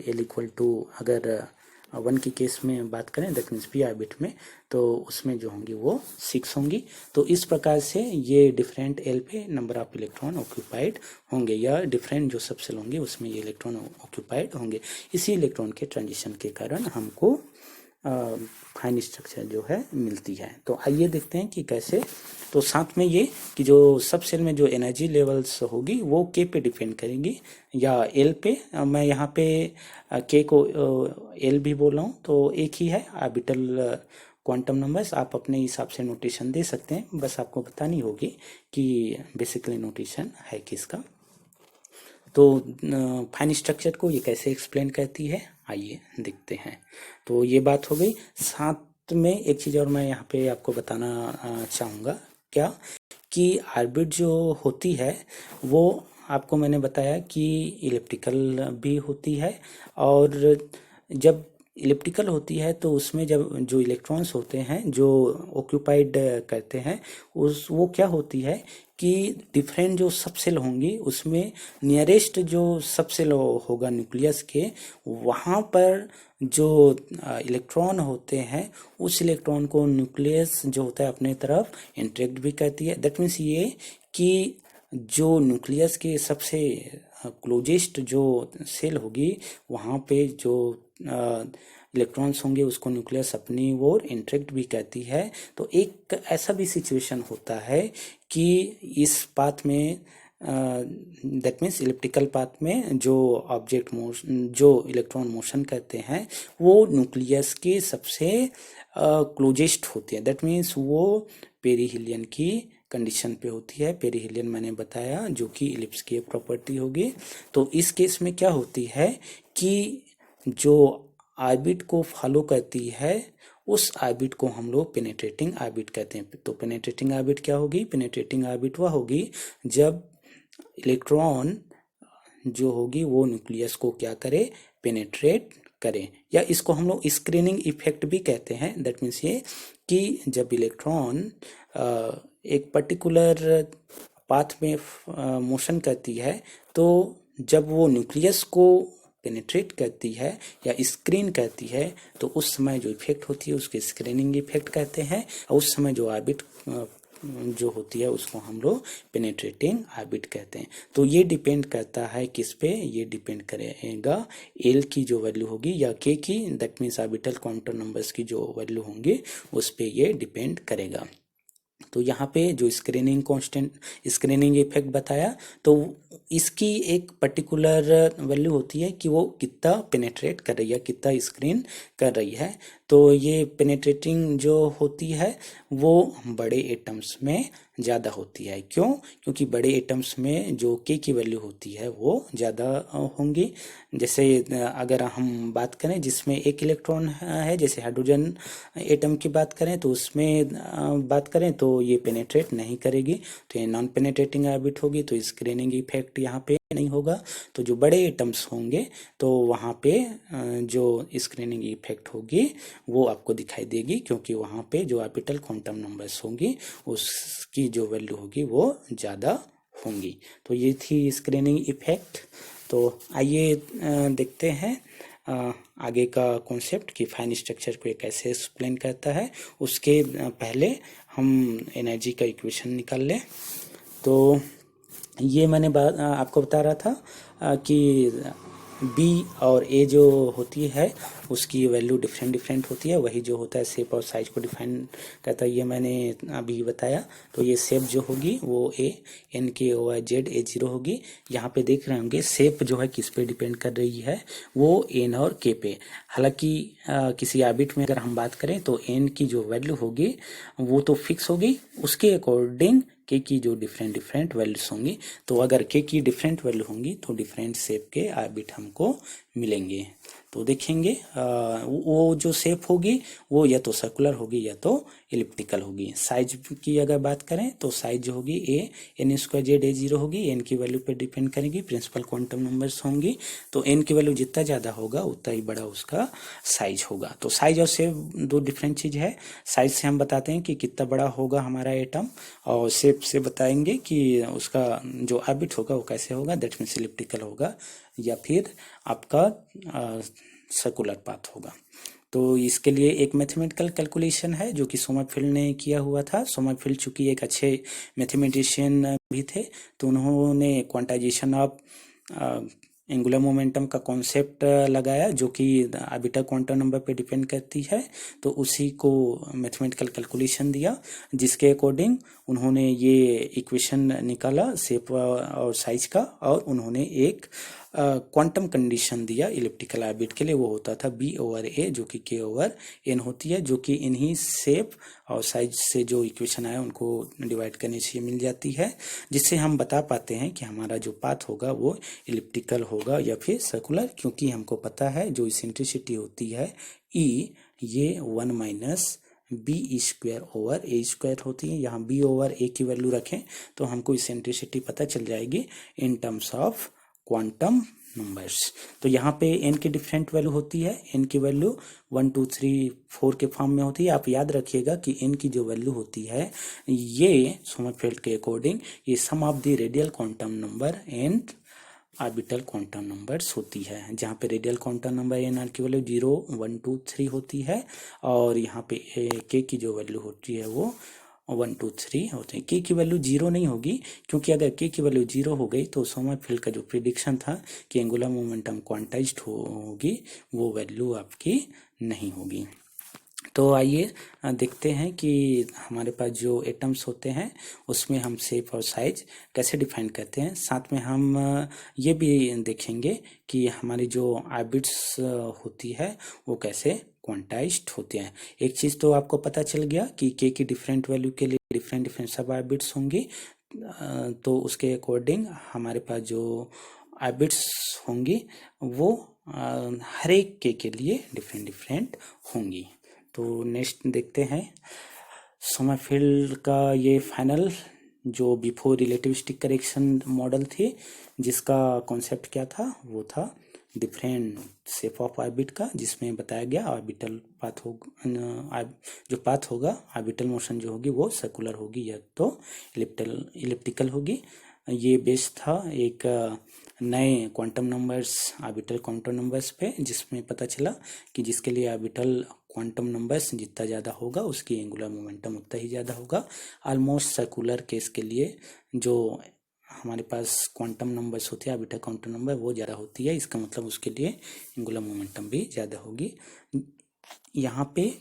अगर 1 के केस में बात करें दैट मीन्स पी ऑर्बिट में, तो उसमें जो होंगी वो 6 होंगी। तो इस प्रकार से ये डिफरेंट एल पे नंबर ऑफ इलेक्ट्रॉन ऑक्यूपाइड होंगे, या डिफरेंट जो सबसेल होंगे उसमें ये इलेक्ट्रॉन ऑक्यूपाइड होंगे। इसी इलेक्ट्रॉन के ट्रांजिशन के कारण हमको फाइन स्ट्रक्चर जो है मिलती है। तो आइए देखते हैं कि कैसे। तो साथ में ये कि जो सब सेल में जो एनर्जी लेवल्स होगी वो के पे डिपेंड करेंगी या एल पे। मैं यहाँ पे के को एल भी बोल रहा हूँ, तो एक ही है ऑर्बिटल क्वांटम नंबर्स। आप अपने हिसाब से नोटेशन दे सकते हैं, बस आपको बतानी होगी कि बेसिकली नोटेशन है किसका। तो फाइन स्ट्रक्चर को ये कैसे एक्सप्लेन करती है, आइए देखते हैं। तो ये बात हो गई। साथ में एक चीज़ और मैं यहाँ पे आपको बताना चाहूँगा, क्या कि ऑर्बिट जो होती है वो आपको मैंने बताया कि इलिप्टिकल भी होती है, और जब इलिप्टिकल होती है तो उसमें जब जो इलेक्ट्रॉन्स होते हैं जो ऑक्यूपाइड करते हैं उस वो क्या होती है कि डिफरेंट जो सबसेल होंगी उसमें नियरेस्ट जो सबसेल होगा न्यूक्लियस के, वहाँ पर जो इलेक्ट्रॉन होते हैं उस इलेक्ट्रॉन को न्यूक्लियस जो होता है अपने तरफ इंटरेक्ट भी करती है। दैट मीन्स ये कि जो न्यूक्लियस के सबसे क्लोजेस्ट जो सेल होगी वहाँ पे जो इलेक्ट्रॉन्स होंगे उसको न्यूक्लियस अपनी ओर इंटरेक्ट भी करती है। तो एक ऐसा भी सिचुएशन होता है कि इस पाथ में दैट मीन्स इलिप्टिकल पाथ में जो ऑब्जेक्ट मोशन जो इलेक्ट्रॉन मोशन करते हैं वो न्यूक्लियस के सबसे क्लोजेस्ट होती है। दैट मीन्स वो पेरीहिलियन की कंडीशन पे होती है। पेरीहिलियन मैंने बताया जो कि इलिप्स की एक प्रॉपर्टी होगी। तो इस केस में क्या होती है कि जो ऑर्बिट को फॉलो करती है उस ऑर्बिट को हम लोग पेनेट्रेटिंग ऑर्बिट कहते हैं। तो पेनेट्रेटिंग ऑर्बिट क्या होगी? पेनेट्रेटिंग ऑर्बिट वह होगी जब इलेक्ट्रॉन जो होगी वो न्यूक्लियस को क्या करे? पेनेट्रेट करें, या इसको हम लोग स्क्रीनिंग इफेक्ट भी कहते हैं। दैट मीन्स ये कि जब इलेक्ट्रॉन एक पर्टिकुलर पाथ में मोशन करती है तो जब वो न्यूक्लियस को पेनिट्रेट करती है या स्क्रीन करती है तो उस समय जो इफेक्ट होती है उसके स्क्रीनिंग इफेक्ट कहते हैं, और उस समय जो ऑर्बिट जो होती है उसको हम लोग पेनिट्रेटिंग ऑर्बिट कहते हैं। तो ये डिपेंड करता है किस पे? ये डिपेंड करेगा एल की जो वैल्यू होगी या के की, that means orbital quantum numbers की जो वैल्यू होंगी उस पे ये डिपेंड करेगा। तो यहाँ पे जो स्क्रीनिंग कांस्टेंट स्क्रीनिंग इफेक्ट बताया, तो इसकी एक पर्टिकुलर वैल्यू होती है कि वो कितना पेनेट्रेट कर रही है, कितना स्क्रीन कर रही है। तो ये पेनेट्रेटिंग जो होती है वो बड़े एटम्स में ज़्यादा होती है। क्यों? क्योंकि बड़े एटम्स में जो के की वैल्यू होती है वो ज़्यादा होंगी। जैसे अगर हम बात करें जिसमें एक इलेक्ट्रॉन है, जैसे हाइड्रोजन एटम की बात करें तो उसमें बात करें तो ये पेनेट्रेट नहीं करेगी, तो ये नॉन पेनेट्रेटिंग ऑर्बिट होगी, तो स्क्रीनिंग इफेक्ट यहाँ पे नहीं होगा। तो जो बड़े एटम्स होंगे तो वहाँ पे जो स्क्रीनिंग इफेक्ट होगी वो आपको दिखाई देगी, क्योंकि वहाँ पे जो ऑर्बिटल क्वांटम नंबर्स होंगी उसकी जो वैल्यू होगी वो ज़्यादा होंगी। तो ये थी स्क्रीनिंग इफेक्ट। तो आइए देखते हैं आगे का कॉन्सेप्ट कि फाइन स्ट्रक्चर को ये कैसे एक्सप्लेन करता है। उसके पहले हम एनर्जी का इक्वेशन निकाल लें। तो ये मैंने आपको बता रहा था कि बी और ए जो होती है उसकी वैल्यू डिफरेंट होती है। वही जो होता है शेप और साइज को डिफाइन करता है, ये मैंने अभी बताया। तो ये शेप जो होगी वो ए एन के ओ आई जेड ए जीरो होगी। यहाँ पे देख रहे होंगे शेप जो है किस पे डिपेंड कर रही है, वो एन और के पे। हालांकि किसी ऑर्बिट में अगर हम बात करें तो एन की जो वैल्यू होगी वो तो फिक्स होगी, उसके अकॉर्डिंग के की जो डिफरेंट वैल्यूज होंगी। तो अगर के की डिफरेंट वैल्यू होंगी तो डिफरेंट शेप के ऑर्बिट हमको मिलेंगे। तो देखेंगे वो जो शेप होगी वो या तो सर्कुलर होगी या तो इलिप्टिकल होगी। साइज की अगर बात करें तो साइज जो होगी A N square Z A zero होगी। एन की वैल्यू पे डिपेंड करेगी, प्रिंसिपल क्वांटम नंबर्स होंगी। तो एन की वैल्यू जितना ज़्यादा होगा उतना ही बड़ा उसका साइज होगा। तो साइज और शेप दो डिफरेंट चीज़ है। साइज से हम बताते हैं कि कितना बड़ा होगा हमारा एटम, और शेप से बताएंगे कि उसका जो ऑर्बिट होगा वो कैसे होगा, दैट मीन्स इलिप्टिकल होगा या फिर आपका सर्कुलर पाथ होगा। तो इसके लिए एक मैथमेटिकल कैलकुलेशन है जो कि सोमरफेल्ड ने किया हुआ था। सोमरफेल्ड चूंकि एक अच्छे मैथमेटिशियन भी थे, तो उन्होंने क्वांटाइजेशन ऑफ एंगुलर मोमेंटम का कॉन्सेप्ट लगाया जो कि आर्बिटर क्वांटम नंबर पे डिपेंड करती है। तो उसी को मैथमेटिकल कैलकुलेशन दिया, जिसके अकॉर्डिंग उन्होंने ये इक्वेशन निकाला शेप और साइज का, और उन्होंने एक क्वांटम कंडीशन दिया इलिप्टिकल ऑर्बिट के लिए। वो होता था b/a जो कि k/n होती है, जो कि इन्हीं शेप और साइज से जो इक्वेशन आया उनको डिवाइड करने से मिल जाती है, जिससे हम बता पाते हैं कि हमारा जो पाथ होगा वो इलिप्टिकल होगा या फिर सर्कुलर, क्योंकि हमको पता है जो इसेंट्रिसिटी होती है E, ये 1 माइनस b² होती है। यहाँ b/a की वैल्यू रखें तो हमको इसेंट्रिसिटी पता चल जाएगी in terms of quantum numbers. तो यहाँ पे n की डिफरेंट वैल्यू होती है, n की वैल्यू 1 2 3 4 के फॉर्म में होती है। आप याद रखिएगा कि n की जो वैल्यू होती है ये सोमरफेल्ड के अकॉर्डिंग ये sum of the radial quantum number and orbital quantum numbers होती है, जहाँ पे रेडियल क्वांटम नंबर एन की वैल्यू 0 1 2 3 होती है, और यहाँ पे k की जो वैल्यू होती है वो 1 2 3 होते हैं। k की वैल्यू 0 नहीं होगी, क्योंकि अगर k की वैल्यू 0 हो गई तो सोमरफेल्ड का जो प्रिडिक्शन था कि एंगुलर मोमेंटम क्वांटाइज्ड होगी, वो वैल्यू आपकी नहीं होगी। तो आइए देखते हैं कि हमारे पास जो एटम्स होते हैं उसमें हम शेप और साइज कैसे डिफाइन करते हैं। साथ में हम ये भी देखेंगे कि हमारी जो ऑर्बिट्स होती है वो कैसे क्वांटाइज्ड होते हैं। एक चीज़ तो आपको पता चल गया कि के की डिफरेंट वैल्यू के लिए डिफरेंट डिफरेंट सब ऑर्बिट्स होंगी, तो उसके अकॉर्डिंग हमारे पास जो ऑर्बिट्स होंगी वो हर एक के लिए डिफरेंट डिफरेंट होंगी। तो नेक्स्ट देखते हैं सोमरफेल्ड का ये फाइनल जो बिफोर रिलेटिविस्टिक करेक्शन मॉडल थी, जिसका कॉन्सेप्ट क्या था, वो था डिफरेंट शेप ऑफ ऑर्बिट का, जिसमें बताया गया ऑर्बिटल पाथ होगा, जो पाथ होगा ऑर्बिटल मोशन जो होगी वो सर्कुलर होगी या तो इलिप्टिकल होगी। ये बेस था एक नए quantum numbers orbital quantum numbers पे, जिसमें पता चला कि जिसके लिए ऑर्बिटल क्वांटम नंबर्स जितना ज़्यादा होगा उसकी एंगुलर मोमेंटम उतना ही ज़्यादा होगा। ऑलमोस्ट सर्कुलर केस के लिए जो हमारे पास क्वांटम नंबर्स होते हैं ऑर्बिटल क्वांटम नंबर वो ज़्यादा होती है, इसका मतलब उसके लिए एंगुलर मोमेंटम भी ज़्यादा होगी। यहाँ पे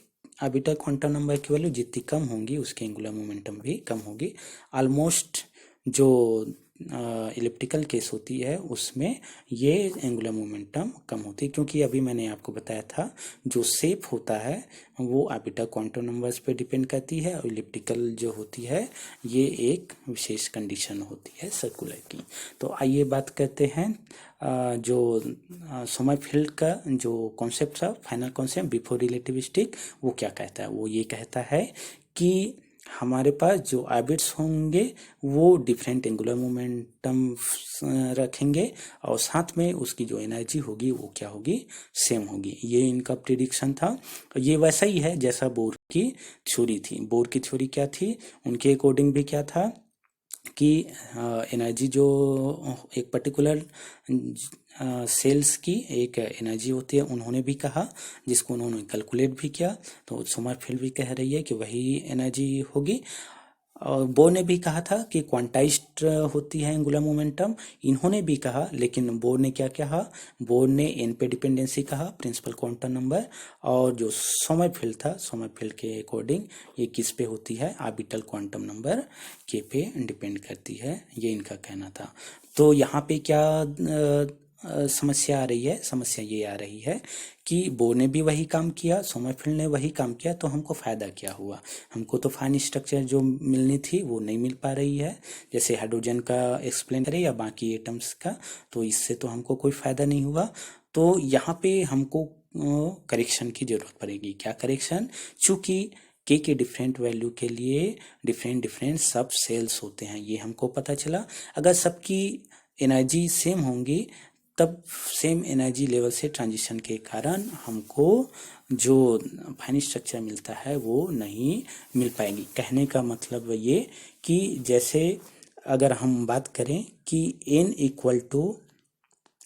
ऑर्बिटल क्वांटम नंबर की वैल्यू जितनी कम होंगी उसकी एंगुलर मोमेंटम भी कम होगी। ऑलमोस्ट जो इलिप्टिकल केस होती है उसमें ये एंगुलर मोमेंटम कम होती है, क्योंकि अभी मैंने आपको बताया था जो शेप होता है वो ऑर्बिटल क्वांटम नंबर्स पे डिपेंड करती है, और इलिप्टिकल जो होती है ये एक विशेष कंडीशन होती है सर्कुलर की। तो आइए बात करते हैं जो सोमरफेल्ड का जो कॉन्सेप्ट था, फाइनल कॉन्सेप्ट बिफोर रिलेटिविस्टिक, वो क्या कहता है। वो ये कहता है कि हमारे पास जो ऑर्बिट्स होंगे वो डिफरेंट एंगुलर मोमेंटम रखेंगे, और साथ में उसकी जो एनर्जी होगी वो क्या होगी, सेम होगी। ये इनका प्रिडिक्शन था। ये वैसा ही है जैसा बोर की थ्योरी थी। बोर की थ्योरी क्या थी, उनके अकॉर्डिंग भी क्या था कि एनर्जी जो एक पर्टिकुलर सेल्स की एक एनर्जी होती है उन्होंने भी कहा, जिसको उन्होंने कैलकुलेट भी किया। तो सोमरफेल्ड भी कह रही है कि वही एनर्जी होगी। और बोर ने भी कहा था कि क्वांटाइज्ड होती है एंगुलर मोमेंटम, इन्होंने भी कहा, लेकिन बोर ने क्या कहा, बोर ने एन पे डिपेंडेंसी कहा, प्रिंसिपल क्वांटम नंबर, और जो सोमरफेल्ड था, सोमरफेल्ड के अकॉर्डिंग ये किस पे होती है, ऑर्बिटल क्वांटम नंबर के पे डिपेंड करती है, ये इनका कहना था। तो यहाँ पे क्या समस्या आ रही है, समस्या ये आ रही है कि बोर ने भी वही काम किया, सोमरफेल्ड ने वही काम किया, तो हमको फ़ायदा क्या हुआ। हमको तो फाइन स्ट्रक्चर जो मिलनी थी वो नहीं मिल पा रही है, जैसे हाइड्रोजन का एक्सप्लेन करें या बाकी एटम्स का, तो इससे तो हमको कोई फ़ायदा नहीं हुआ। तो यहाँ पे हमको करेक्शन की ज़रूरत पड़ेगी। क्या करेक्शन, चूँकि के डिफरेंट वैल्यू के लिए डिफरेंट डिफरेंट सब सेल्स होते हैं, ये हमको पता चला। अगर सबकी एनर्जी सेम होंगी तब सेम एनर्जी लेवल से ट्रांजिशन के कारण हमको जो फाइन स्ट्रक्चर मिलता है वो नहीं मिल पाएगी। कहने का मतलब ये कि जैसे अगर हम बात करें कि n इक्वल टू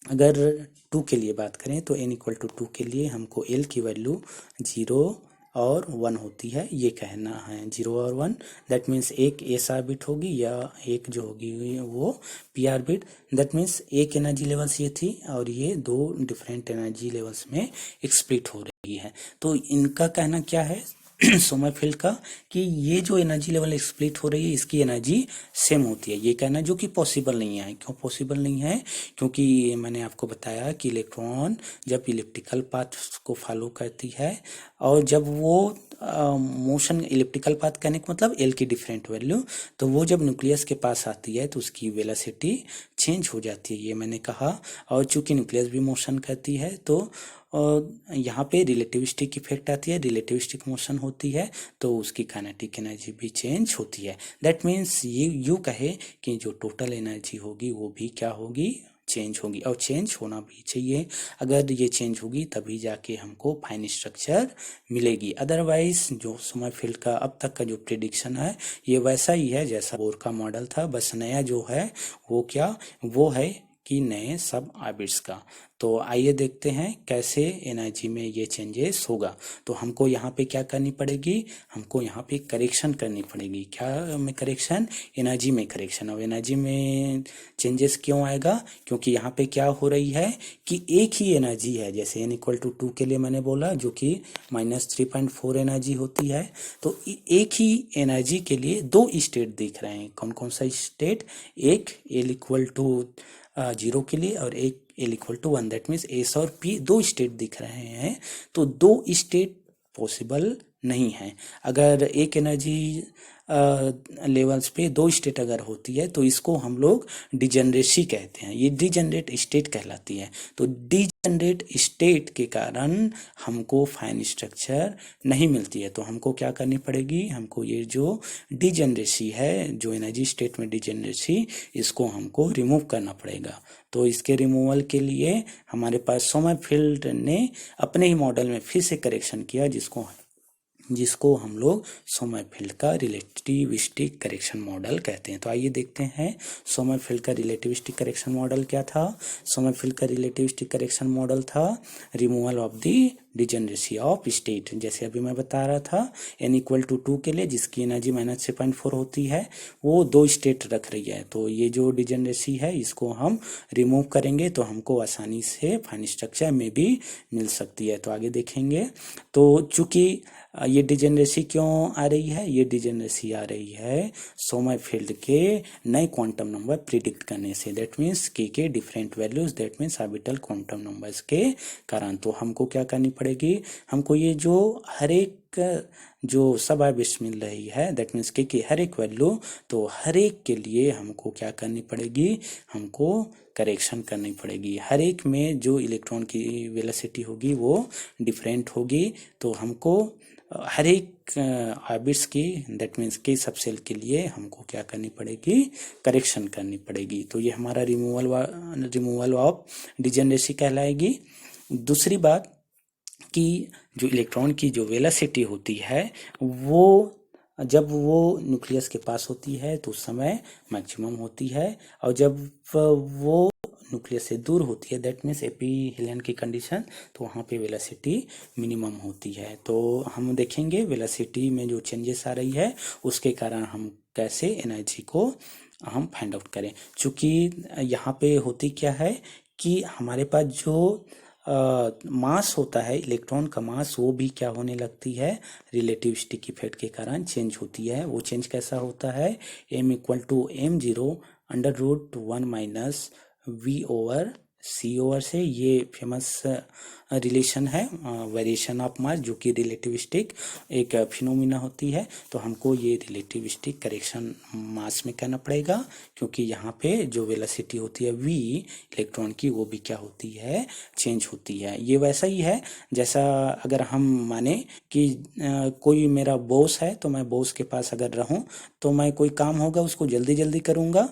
अगर 2 के लिए बात करें तो n इक्वल टू 2 के लिए हमको l की वैल्यू 0 और 1 होती है, ये कहना है 0 और 1। दैट मीन्स एक एस आर बिट होगी या एक जो होगी वो P R bit. That means एक एनर्जी लेवल्स ये थी और ये दो डिफरेंट एनर्जी लेवल्स में स्प्लिट हो रही है। तो इनका कहना क्या है सोमरफेल्ड का, कि ये जो एनर्जी लेवल स्प्लिट हो रही है इसकी एनर्जी सेम होती है, ये कहना जो कि पॉसिबल नहीं है। क्यों पॉसिबल नहीं है? क्योंकि मैंने आपको बताया कि इलेक्ट्रॉन जब इलिप्टिकल पाथ को फॉलो करती है और जब वो मोशन, इलिप्टिकल पाथ कहने का मतलब एल की डिफरेंट वैल्यू, तो वो जब न्यूक्लियस के पास आती है तो उसकी वेलोसिटी चेंज हो जाती है, ये मैंने कहा। और चूंकि न्यूक्लियस भी मोशन करती है तो यहाँ पे रिलेटिविस्टिक इफेक्ट आती है, रिलेटिविस्टिक मोशन होती है तो उसकी काइनेटिक एनर्जी भी चेंज होती है। दैट मीन्स ये यू कहे कि जो टोटल एनर्जी होगी वो भी क्या होगी, चेंज होगी, और चेंज होना भी चाहिए। अगर ये चेंज होगी तभी जाके हमको फाइन स्ट्रक्चर मिलेगी, अदरवाइज जो सोमरफेल्ड का अब तक का जो प्रिडिक्शन है ये वैसा ही है जैसा बोर का मॉडल था, बस नया जो है वो क्या, वो है कि नए सब ऑर्बिट्स का। तो आइए देखते हैं कैसे एनर्जी में ये चेंजेस होगा। तो हमको यहाँ पे क्या करनी पड़ेगी, हमको यहाँ पे करेक्शन करनी पड़ेगी। क्या में करेक्शन? एनर्जी में करेक्शन। और एनर्जी में चेंजेस क्यों आएगा? क्योंकि यहाँ पे क्या हो रही है कि एक ही एनर्जी है, जैसे n इक्वल टू 2 के लिए मैंने बोला जो कि -3.4 एनर्जी होती है, तो एक ही एनर्जी के लिए दो स्टेट दिख रहे हैं। कौन कौन सा स्टेट? एक l इक्वल टू 0 के लिए और एक l equal to 1। That means s और पी दो स्टेट दिख रहे हैं, तो दो स्टेट पॉसिबल नहीं है। अगर एक एनर्जी लेवल्स पे दो स्टेट अगर होती है तो इसको हम लोग डिजेनरेसी कहते हैं, ये डिजेनरेट स्टेट कहलाती है। तो डिजेनरेट स्टेट के कारण हमको फाइन स्ट्रक्चर नहीं मिलती है। तो हमको क्या करनी पड़ेगी, हमको ये जो डिजेनरेसी है, जो एनर्जी स्टेट में डिजेनरेसी, इसको हमको रिमूव करना पड़ेगा। तो इसके रिमूवल के लिए हमारे पास सोमरफेल्ड ने अपने ही मॉडल में फिर से करेक्शन किया, जिसको हम लोग सोमरफेल्ड का रिलेटिविस्टिक करेक्शन मॉडल कहते हैं। तो आइए देखते हैं सोमरफेल्ड का रिलेटिविस्टिक करेक्शन मॉडल क्या था। सोमरफेल्ड का रिलेटिविस्टिक करेक्शन मॉडल था removal of the degeneracy of state. जैसे अभी मैं बता रहा था n इक्वल टू 2 के लिए जिसकी एनर्जी -3.4 होती है, वो दो स्टेट रख रही है। तो ये जो डिजेनरेसी है इसको हम रिमूव करेंगे तो हमको आसानी से फाइन स्ट्रक्चर में भी मिल सकती है। तो आगे देखेंगे। तो चूंकि ये डिजेनरेसी क्यों आ रही है, ये डिजेनरेसी आ रही है सोमरफेल्ड के नए क्वांटम नंबर प्रिडिक्ट करने से। दैट मीन्स के different values, that means orbital quantum numbers के कारण। तो हमको क्या करनी पड़ेगी, हमको ये जो हर एक जो सब ऑर्बिट्स मिल रही है, दैट मीन्स के हर एक वैल्यू, तो हर एक के लिए हमको क्या करनी पड़ेगी, हमको करेक्शन करनी पड़ेगी। हर एक में जो इलेक्ट्रॉन की वेलोसिटी होगी वो डिफरेंट होगी, तो हमको हर एक ऑर्बिट्स की, दैट मीन्स के सबसेल के लिए हमको क्या करनी पड़ेगी, करेक्शन करनी पड़ेगी। तो ये हमारा रिमूवल ऑफ डिजेनरेसी कहलाएगी। दूसरी बात कि जो इलेक्ट्रॉन की जो वेलोसिटी होती है वो जब वो न्यूक्लियस के पास होती है तो उस समय मैक्सिमम होती है, और जब वो न्यूक्लियस से दूर होती है, दैट मीन्स एपीहेलियन की कंडीशन, तो वहाँ पे वेलोसिटी मिनिमम होती है। तो हम देखेंगे वेलोसिटी में जो चेंजेस आ रही है उसके कारण हम कैसे एनर्जी को हम फाइंड आउट करें। चूँकि यहाँ पे होती क्या है कि हमारे पास जो मास होता है, इलेक्ट्रॉन का मास, वो भी क्या होने लगती है, रिलेटिविस्टिक इफेक्ट के कारण चेंज होती है। वो चेंज कैसा होता है, m equal to m0 √1 - v/c/, से ये फेमस रिलेशन है वेरिएशन ऑफ मास, जो कि रिलेटिविस्टिक एक फिनोमिना होती है। तो हमको ये रिलेटिविस्टिक करेक्शन मास में करना पड़ेगा, क्योंकि यहाँ पे जो वेलोसिटी होती है v इलेक्ट्रॉन की, वो भी क्या होती है, चेंज होती है। ये वैसा ही है जैसा अगर हम माने कि कोई मेरा बॉस है, तो मैं बॉस के पास अगर रहूं तो मैं कोई काम होगा उसको जल्दी जल्दी करूंगा,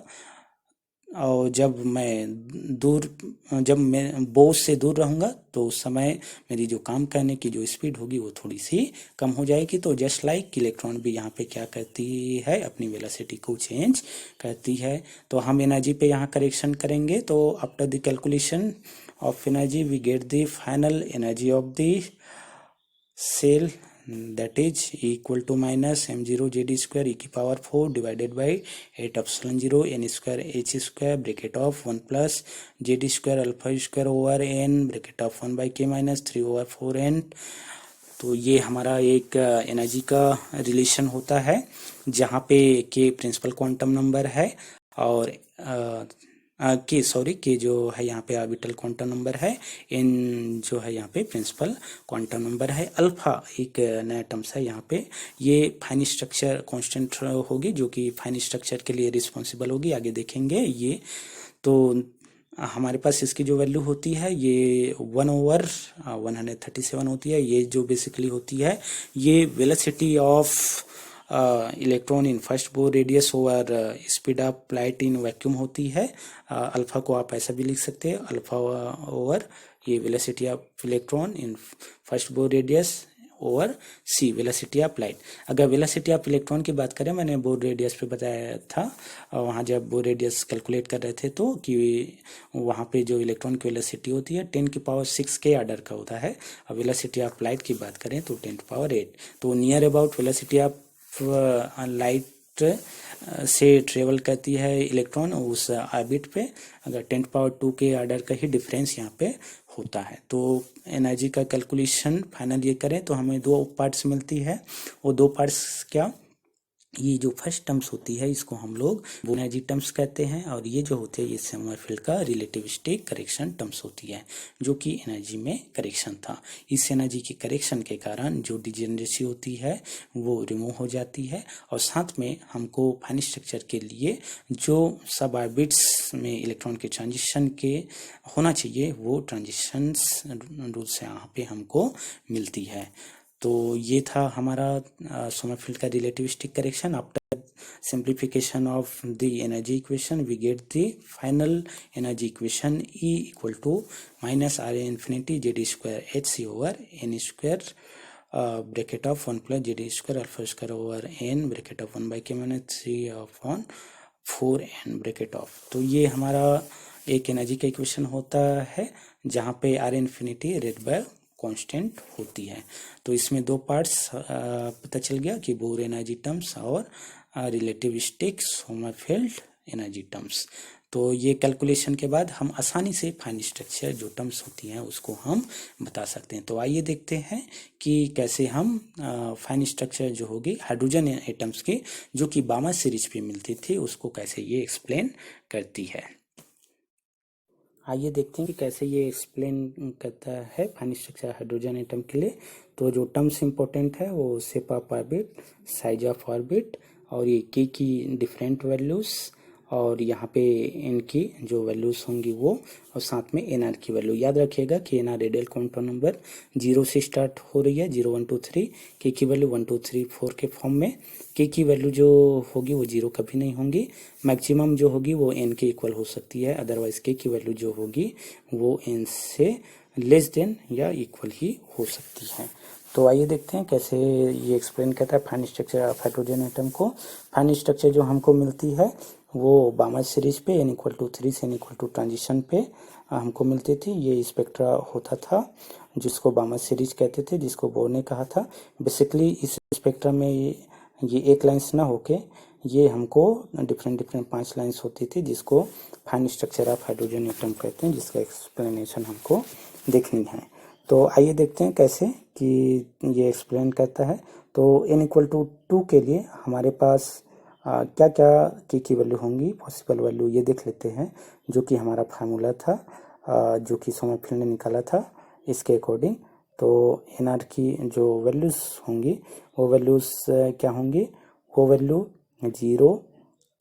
और जब मैं बोझ से दूर रहूँगा तो उस समय मेरी जो काम करने की जो स्पीड होगी वो थोड़ी सी कम हो जाएगी। तो जस्ट लाइक इलेक्ट्रॉन भी यहाँ पे क्या करती है, अपनी वेलोसिटी को चेंज करती है। तो हम एनर्जी पे यहाँ करेक्शन करेंगे। तो after the calculation of energy we get the final energy of the cell, that is equal to minus m0 jd square e की power 4 divided by 8 epsilon 0 n square h square bracket of 1 plus jd square alpha square over n bracket of 1 by k minus 3 over 4n। तो ये हमारा एक एनर्जी का रिलेशन होता है जहाँ पे के प्रिंसिपल क्वांटम नंबर है और के जो है यहाँ पे ऑर्बिटल क्वांटम नंबर है, एन जो है यहाँ पे प्रिंसिपल क्वांटम नंबर है, अल्फा एक नया टर्म्स है यहाँ पे। ये फाइन स्ट्रक्चर कांस्टेंट होगी जो कि फाइन स्ट्रक्चर के लिए रिस्पॉन्सिबल होगी, आगे देखेंगे ये। तो हमारे पास इसकी जो वैल्यू होती है ये 1/137 होती है। ये जो बेसिकली होती है ये velocity of electron in first Bohr radius over speed of light in vacuum होती है। अल्फा को आप ऐसा भी लिख सकते हैं, अल्फा ओवर ये velocity of electron in first Bohr radius over c velocity of light. अगर वेलोसिटी ऑफ इलेक्ट्रॉन की बात करें, मैंने बोर रेडियस पे बताया था वहाँ जब बोर रेडियस कैलकुलेट कर रहे थे तो कि वहाँ पे जो इलेक्ट्रॉन की वेलोसिटी होती है 10⁶ के ऑर्डर का होता है। अब वेलोसिटी ऑफ लाइट की बात करें तो 10⁸। तो near about velocity of light से ट्रेवल करती है इलेक्ट्रॉन उस ऑर्बिट पे, अगर 10⁻² के ऑर्डर का ही डिफरेंस यहाँ पे होता है। तो एनर्जी का कैलकुलेशन फाइनल ये करें तो हमें दो पार्ट्स मिलती है। वो दो पार्ट्स क्या, ये जो फर्स्ट टर्म्स होती है इसको हम लोग वो एनर्जी टर्म्स कहते हैं और ये जो होते हैं ये समरफील्ड का रिलेटिविस्टिक करेक्शन टर्म्स होती है जो कि एनर्जी में करेक्शन था। इस एनर्जी के करेक्शन के कारण जो डिजेनरेसी होती है वो रिमूव हो जाती है और साथ में हमको फाइन स्ट्रक्चर के लिए जो सब ऑर्बिट्स में इलेक्ट्रॉन के ट्रांजिशन के होना चाहिए वो ट्रांजिशंस रूल से यहाँ पे हमको मिलती है। तो ये था हमारा सोमरफील्ड का relativistic correction. After simplification of the energy equation we get the final energy equation E equal to minus R infinity Z square H C over N square bracket of 1 plus Z square alpha square over N bracket of 1 by K minus 3 upon 4n bracket of. तो ये हमारा एक एनर्जी का इक्वेशन होता है जहाँ पे R infinity rate by constant होती है। तो इसमें दो पार्ट्स पता चल गया कि बोर एनर्जी टर्म्स और रिलेटिविस्टिक सोमरफेल्ड एनर्जी टर्म्स। तो ये कैलकुलेशन के बाद हम आसानी से फाइन स्ट्रक्चर जो टर्म्स होती हैं उसको हम बता सकते हैं। तो आइए देखते हैं कि कैसे हम फाइन स्ट्रक्चर जो होगी हाइड्रोजन एटम्स की जो कि बामा सीरीज पे मिलती थी उसको कैसे ये एक्सप्लेन करती है। आइए देखते हैं कि कैसे ये एक्सप्लेन करता है फाइन स्ट्रक्चर हाइड्रोजन एटम के लिए। तो जो टर्म्स इंपॉर्टेंट है वो shape of orbit, size of orbit और ये के की डिफरेंट वैल्यूज और यहाँ पे इनकी जो वैल्यूज होंगी वो और साथ में एनआर की वैल्यू। याद रखिएगा कि एनआर रेडियल क्वांटम नंबर 0 से स्टार्ट हो रही है, 0 1 2 3, के की वैल्यू 1 2 3 4 के फॉर्म में। के की वैल्यू जो होगी वो 0 कभी नहीं होंगी, मैक्सिमम जो होगी वो एन के इक्वल हो सकती है, अदरवाइज के की वैल्यू जो होगी वो एन से लेस देन या इक्वल ही हो सकती है। तो आइए देखते हैं कैसे ये एक्सप्लेन करता है fine structure of hydrogen atom को। फाइन स्ट्रक्चर जो हमको मिलती है वो बामा सीरीज पे n इक्वल टू 3 से n इक्वल टू ट्रांजिशन पे हमको मिलती थी। ये स्पेक्ट्रा होता था जिसको बामा सीरीज कहते थे, जिसको बोर ने कहा था। बेसिकली इस स्पेक्ट्रा में ये एक लाइन्स ना होके ये हमको डिफरेंट 5 लाइन्स होती थी जिसको fine structure of hydrogen atom कहते हैं, जिसका एक्सप्लेनेशन हमको देखनी है। तो आइए देखते हैं कैसे कि ये एक्सप्लेन करता है। तो n इक्वल टू 2 के लिए हमारे पास क्या क्या की वैल्यू होंगी, पॉसिबल वैल्यू ये देख लेते हैं जो कि हमारा फार्मूला था जो कि सोमरफेल्ड ने निकाला था इसके अकॉर्डिंग। तो एनआर की जो वैल्यूज होंगी वो वैल्यूज क्या होंगी, वो वैल्यू 0,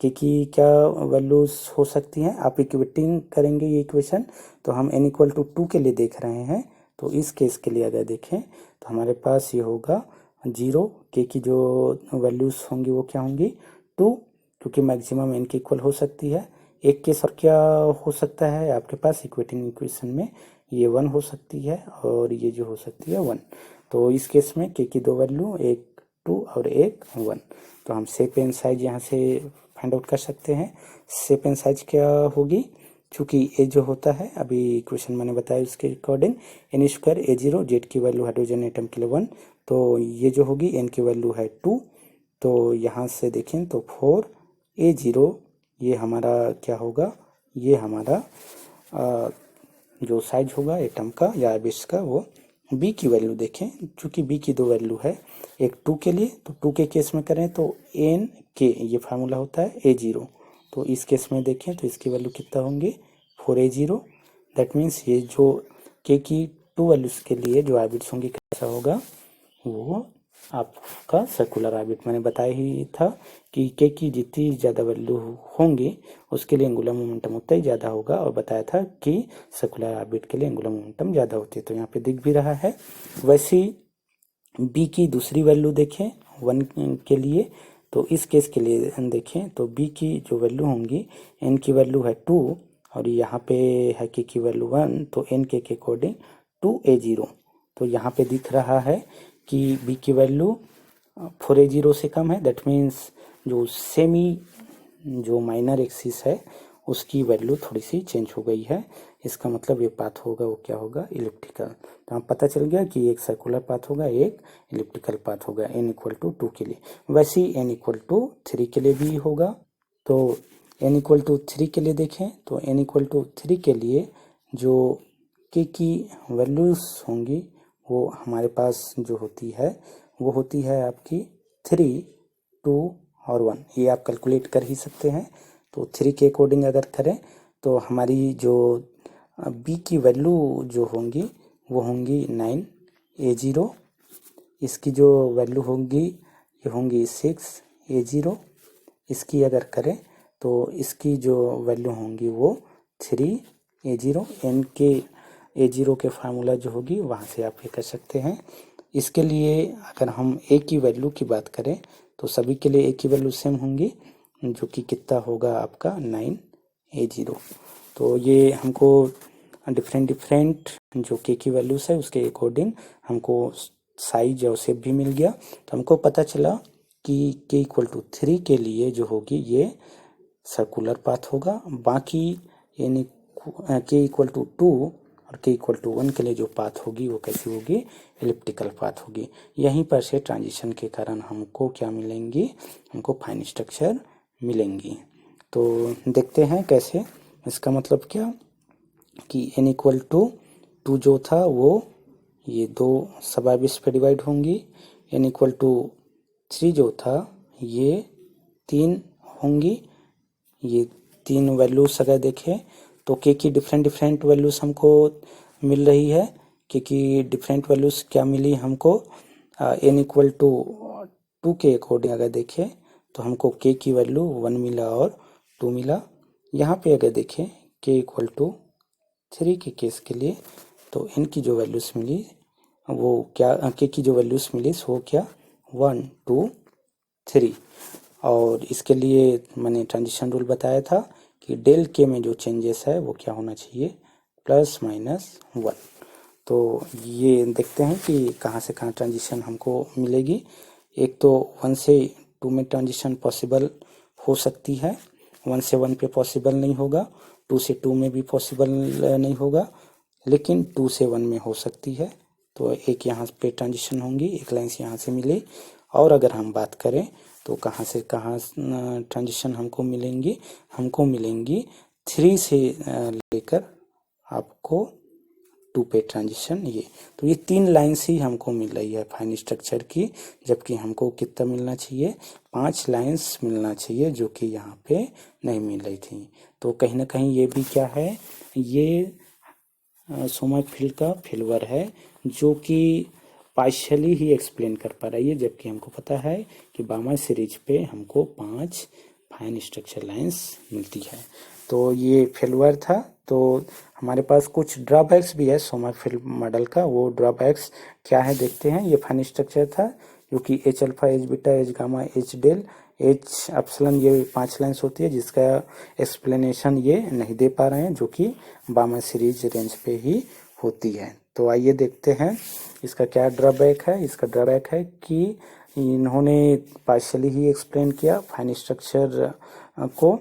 के की क्या वैल्यूज हो सकती हैं। आप इक्वेटिंग करेंगे ये इक्वेशन, तो हम n इक्वल टू 2 के लिए देख रहे हैं। तो इस केस के लिए अगर देखें तो हमारे पास ये होगा 0, के की जो वैल्यूज होंगी वो क्या होंगी 2, क्योंकि मैक्सिमम n के इक्वल हो सकती है। एक केस और क्या हो सकता है आपके पास इक्वेटिंग इक्वेशन में, ये 1 हो सकती है और ये जो हो सकती है 1। तो इस केस में के की दो वैल्यू, एक 2 और एक 1। तो हम शेप एंड साइज यहाँ से फाइंड आउट कर सकते हैं। शेप एंड साइज क्या होगी, चूंकि ए जो होता है अभी इक्वेशन मैंने बताया उसके अकॉर्डिंग एन स्क्वायर ए जीरो, जेड की वैल्यू हाइड्रोजन एटम के लिए 1, तो ये जो होगी एन की वैल्यू है 2। तो यहाँ से देखें तो 4 ए जीरो, ये हमारा क्या होगा, ये हमारा जो साइज होगा एटम का या बेस का, वो बी की वैल्यू देखें, चूंकि बी की दो वैल्यू है, एक 2 के लिए, तो 2 के केस में करें तो एन के ये फार्मूला होता है ए जीरो, तो इस केस में देखें तो इसकी वैल्यू कितना होंगे 4 ए जीरो। दैट मीन्स ये जो के की 2 वैल्यूज के लिए जो ऑर्बिट्स होंगे कैसा होगा, वो आपका सर्कुलर ऑर्बिट। मैंने बताया ही था कि के की जितनी ज़्यादा वैल्यू होंगी उसके लिए एंगुलर मोमेंटम उतना ही ज़्यादा होगा, और बताया था कि सर्कुलर ऑर्बिट के लिए एंगुलर मोमेंटम ज़्यादा होती है, तो यहाँ पे दिख भी रहा है। वैसे बी की दूसरी वैल्यू देखें 1 के लिए, तो इस केस के लिए देखें तो बी की जो वैल्यू होंगी, एन की वैल्यू है 2 और यहाँ पे है के की वैल्यू 1, तो एन के अकॉर्डिंग 2 ए जीरो। तो यहाँ पे दिख रहा है कि बी की वैल्यू 4 ए जीरो से कम है। दैट मीन्स जो सेमी जो माइनर एक्सिस है उसकी वैल्यू थोड़ी सी चेंज हो गई है। इसका मतलब ये पाथ होगा वो क्या होगा, इलिप्टिकल। तो हमें पता चल गया कि एक सर्कुलर पाथ होगा, एक इलिप्टिकल पाथ होगा n इक्वल टू 2 के लिए। वैसे ही n इक्वल टू 3 के लिए भी होगा। तो n इक्वल टू 3 के लिए देखें तो n इक्वल टू 3 के लिए जो k की वैल्यूज होंगी वो हमारे पास जो होती है वो होती है आपकी 3, 2 और 1। ये आप कैलकुलेट कर ही सकते हैं। तो 3 के अकॉर्डिंग अगर करें तो हमारी जो बी की वैल्यू जो होंगी वो होंगी 9 ए जीरो। इसकी जो वैल्यू होंगी ये होंगी 6 ए जीरो। इसकी अगर करें तो इसकी जो वैल्यू होंगी वो 3 ए जीरो। एन के ए जीरो के फार्मूला जो होगी वहाँ से आप ये कर सकते हैं। इसके लिए अगर हम ए की वैल्यू की बात करें तो सभी के लिए ए की वैल्यू सेम होंगी, जो कि कितना होगा आपका 9 ए जीरो। तो ये हमको डिफरेंट जो के की वैल्यूज है उसके अकॉर्डिंग हमको साइज और शेप भी मिल गया। तो हमको पता चला कि के इक्वल टू 3 के लिए जो होगी ये सर्कुलर पाथ होगा, बाकी यानी के इक्वल टू 2 और के इक्वल टू 1 के लिए जो पाथ होगी वो कैसी होगी, एलिप्टिकल पाथ होगी। यहीं पर से ट्रांजिशन के कारण हमको क्या मिलेंगी, हमको फाइन स्ट्रक्चर मिलेंगी। तो देखते हैं कैसे। इसका मतलब क्या कि n इक्वल टू 2 जो था वो ये 2 सबआर्बिट्स पे डिवाइड होंगी। n इक्वल टू 3 जो था ये 3 होंगी। ये 3 वैल्यूज अगर देखें तो के की डिफरेंट वैल्यूज हमको मिल रही है। के की डिफरेंट वैल्यूज क्या मिली हमको, n इक्वल टू 2 के अकॉर्डिंग अगर देखें तो हमको के की वैल्यू 1 मिला और 2 मिला। यहाँ पे अगर देखें के इक्वल टू 3 के केस के लिए तो n की जो वैल्यूज मिली वो क्या, के की जो वैल्यूज मिली वो क्या 1, 2, 3। और इसके लिए मैंने ट्रांजिशन रूल बताया था कि डेल के में जो चेंजेस है वो क्या होना चाहिए, ±1। तो ये देखते हैं कि कहाँ से कहाँ ट्रांजिशन हमको मिलेगी। एक तो 1 से 2 में ट्रांजिशन पॉसिबल हो सकती है, 1 से 1 पे पॉसिबल नहीं होगा, 2 से 2 में भी पॉसिबल नहीं होगा, लेकिन 2 से 1 में हो सकती है। तो एक यहाँ पे ट्रांजिशन होंगी, एक लाइन से यहाँ से मिले। और अगर हम बात करें तो कहाँ से कहाँ ट्रांजिशन हमको मिलेंगी, हमको मिलेंगी 3 से लेकर आपको 2 पे ट्रांजिशन। ये तो ये 3 लाइन्स ही हमको मिल रही है फाइन स्ट्रक्चर की, जबकि हमको कितना मिलना चाहिए, 5 लाइन्स मिलना चाहिए, जो कि यहाँ पे नहीं मिल रही थी। तो कहीं ना कहीं ये भी क्या है, ये सोमरफेल्ड का फेल्योर है, जो कि पार्शियली ही एक्सप्लेन कर पा रही है, जबकि हमको पता है कि बामा सीरीज पे हमको 5 फाइन स्ट्रक्चर लाइंस मिलती है। तो ये फेल्योर था। तो हमारे पास कुछ ड्रॉबैक्स भी है सोमरफेल्ड मॉडल का। वो ड्रॉबैक्स क्या है देखते हैं। ये फाइन स्ट्रक्चर था जो कि H alpha, H beta, H gamma, H del H epsilon ये 5 लाइन्स होती है जिसका एक्सप्लेनेशन ये नहीं दे पा रहे हैं, जो कि बामा सीरीज रेंज पे ही होती है। तो आइए देखते हैं इसका क्या ड्रॉबैक है। इसका ड्रॉबैक है कि इन्होंने पार्शियली ही एक्सप्लेन किया फाइन स्ट्रक्चर को,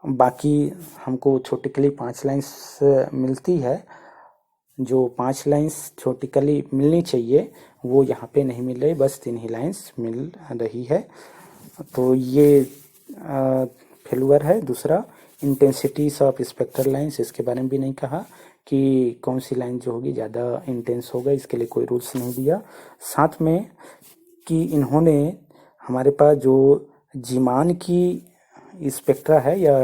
बाकी हमको थ्योरेटिकली 5 लाइन्स मिलती है, जो 5 लाइन्स थ्योरेटिकली मिलनी चाहिए वो यहाँ पे नहीं मिल रही, बस 3 ही लाइन्स मिल रही है। तो ये फेलुअर है। दूसरा, इंटेंसिटीज ऑफ स्पेक्ट्रल लाइन्स, इसके बारे में भी नहीं कहा कि कौन सी लाइन जो होगी ज़्यादा इंटेंस होगा, इसके लिए कोई रूल्स नहीं दिया। साथ में कि इन्होंने हमारे पास जो जीमान की स्पेक्ट्रा है या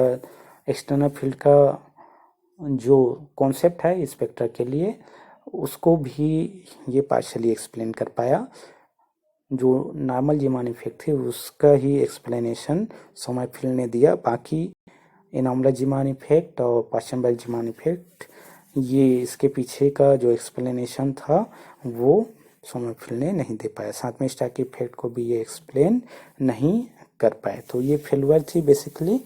एक्सटर्नल फील्ड का जो कॉन्सेप्ट है स्पेक्ट्रा के लिए, उसको भी ये पार्शली एक्सप्लेन कर पाया। जो नॉर्मल जीमान इफेक्ट थी उसका ही एक्सप्लेनेशन सोमरफेल्ड ने दिया, बाकी एनॉमलस जीमान इफेक्ट और पार्शियल जीमान इफेक्ट ये इसके पीछे का जो एक्सप्लेनेशन था वो सोमरफेल्ड ने नहीं दे पाया। साथ में स्टैक इफेक्ट को भी ये एक्सप्लेन नहीं कर पाए। तो ये फेलुअर थी बेसिकली।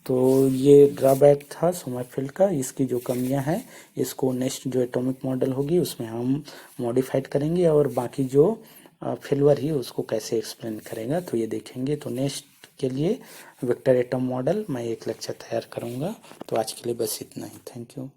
तो ये ड्रॉबैक था सोमरफेल्ड का। इसकी जो कमियां हैं इसको नेक्स्ट जो एटॉमिक मॉडल होगी उसमें हम मॉडिफाइड करेंगे, और बाकी जो फेलुअर ही उसको कैसे एक्सप्लेन करेगा तो ये देखेंगे। तो नेक्स्ट के लिए वेक्टर एटम मॉडल मैं एक लेक्चर तैयार करूँगा। तो आज के लिए बस इतना ही। Thank you.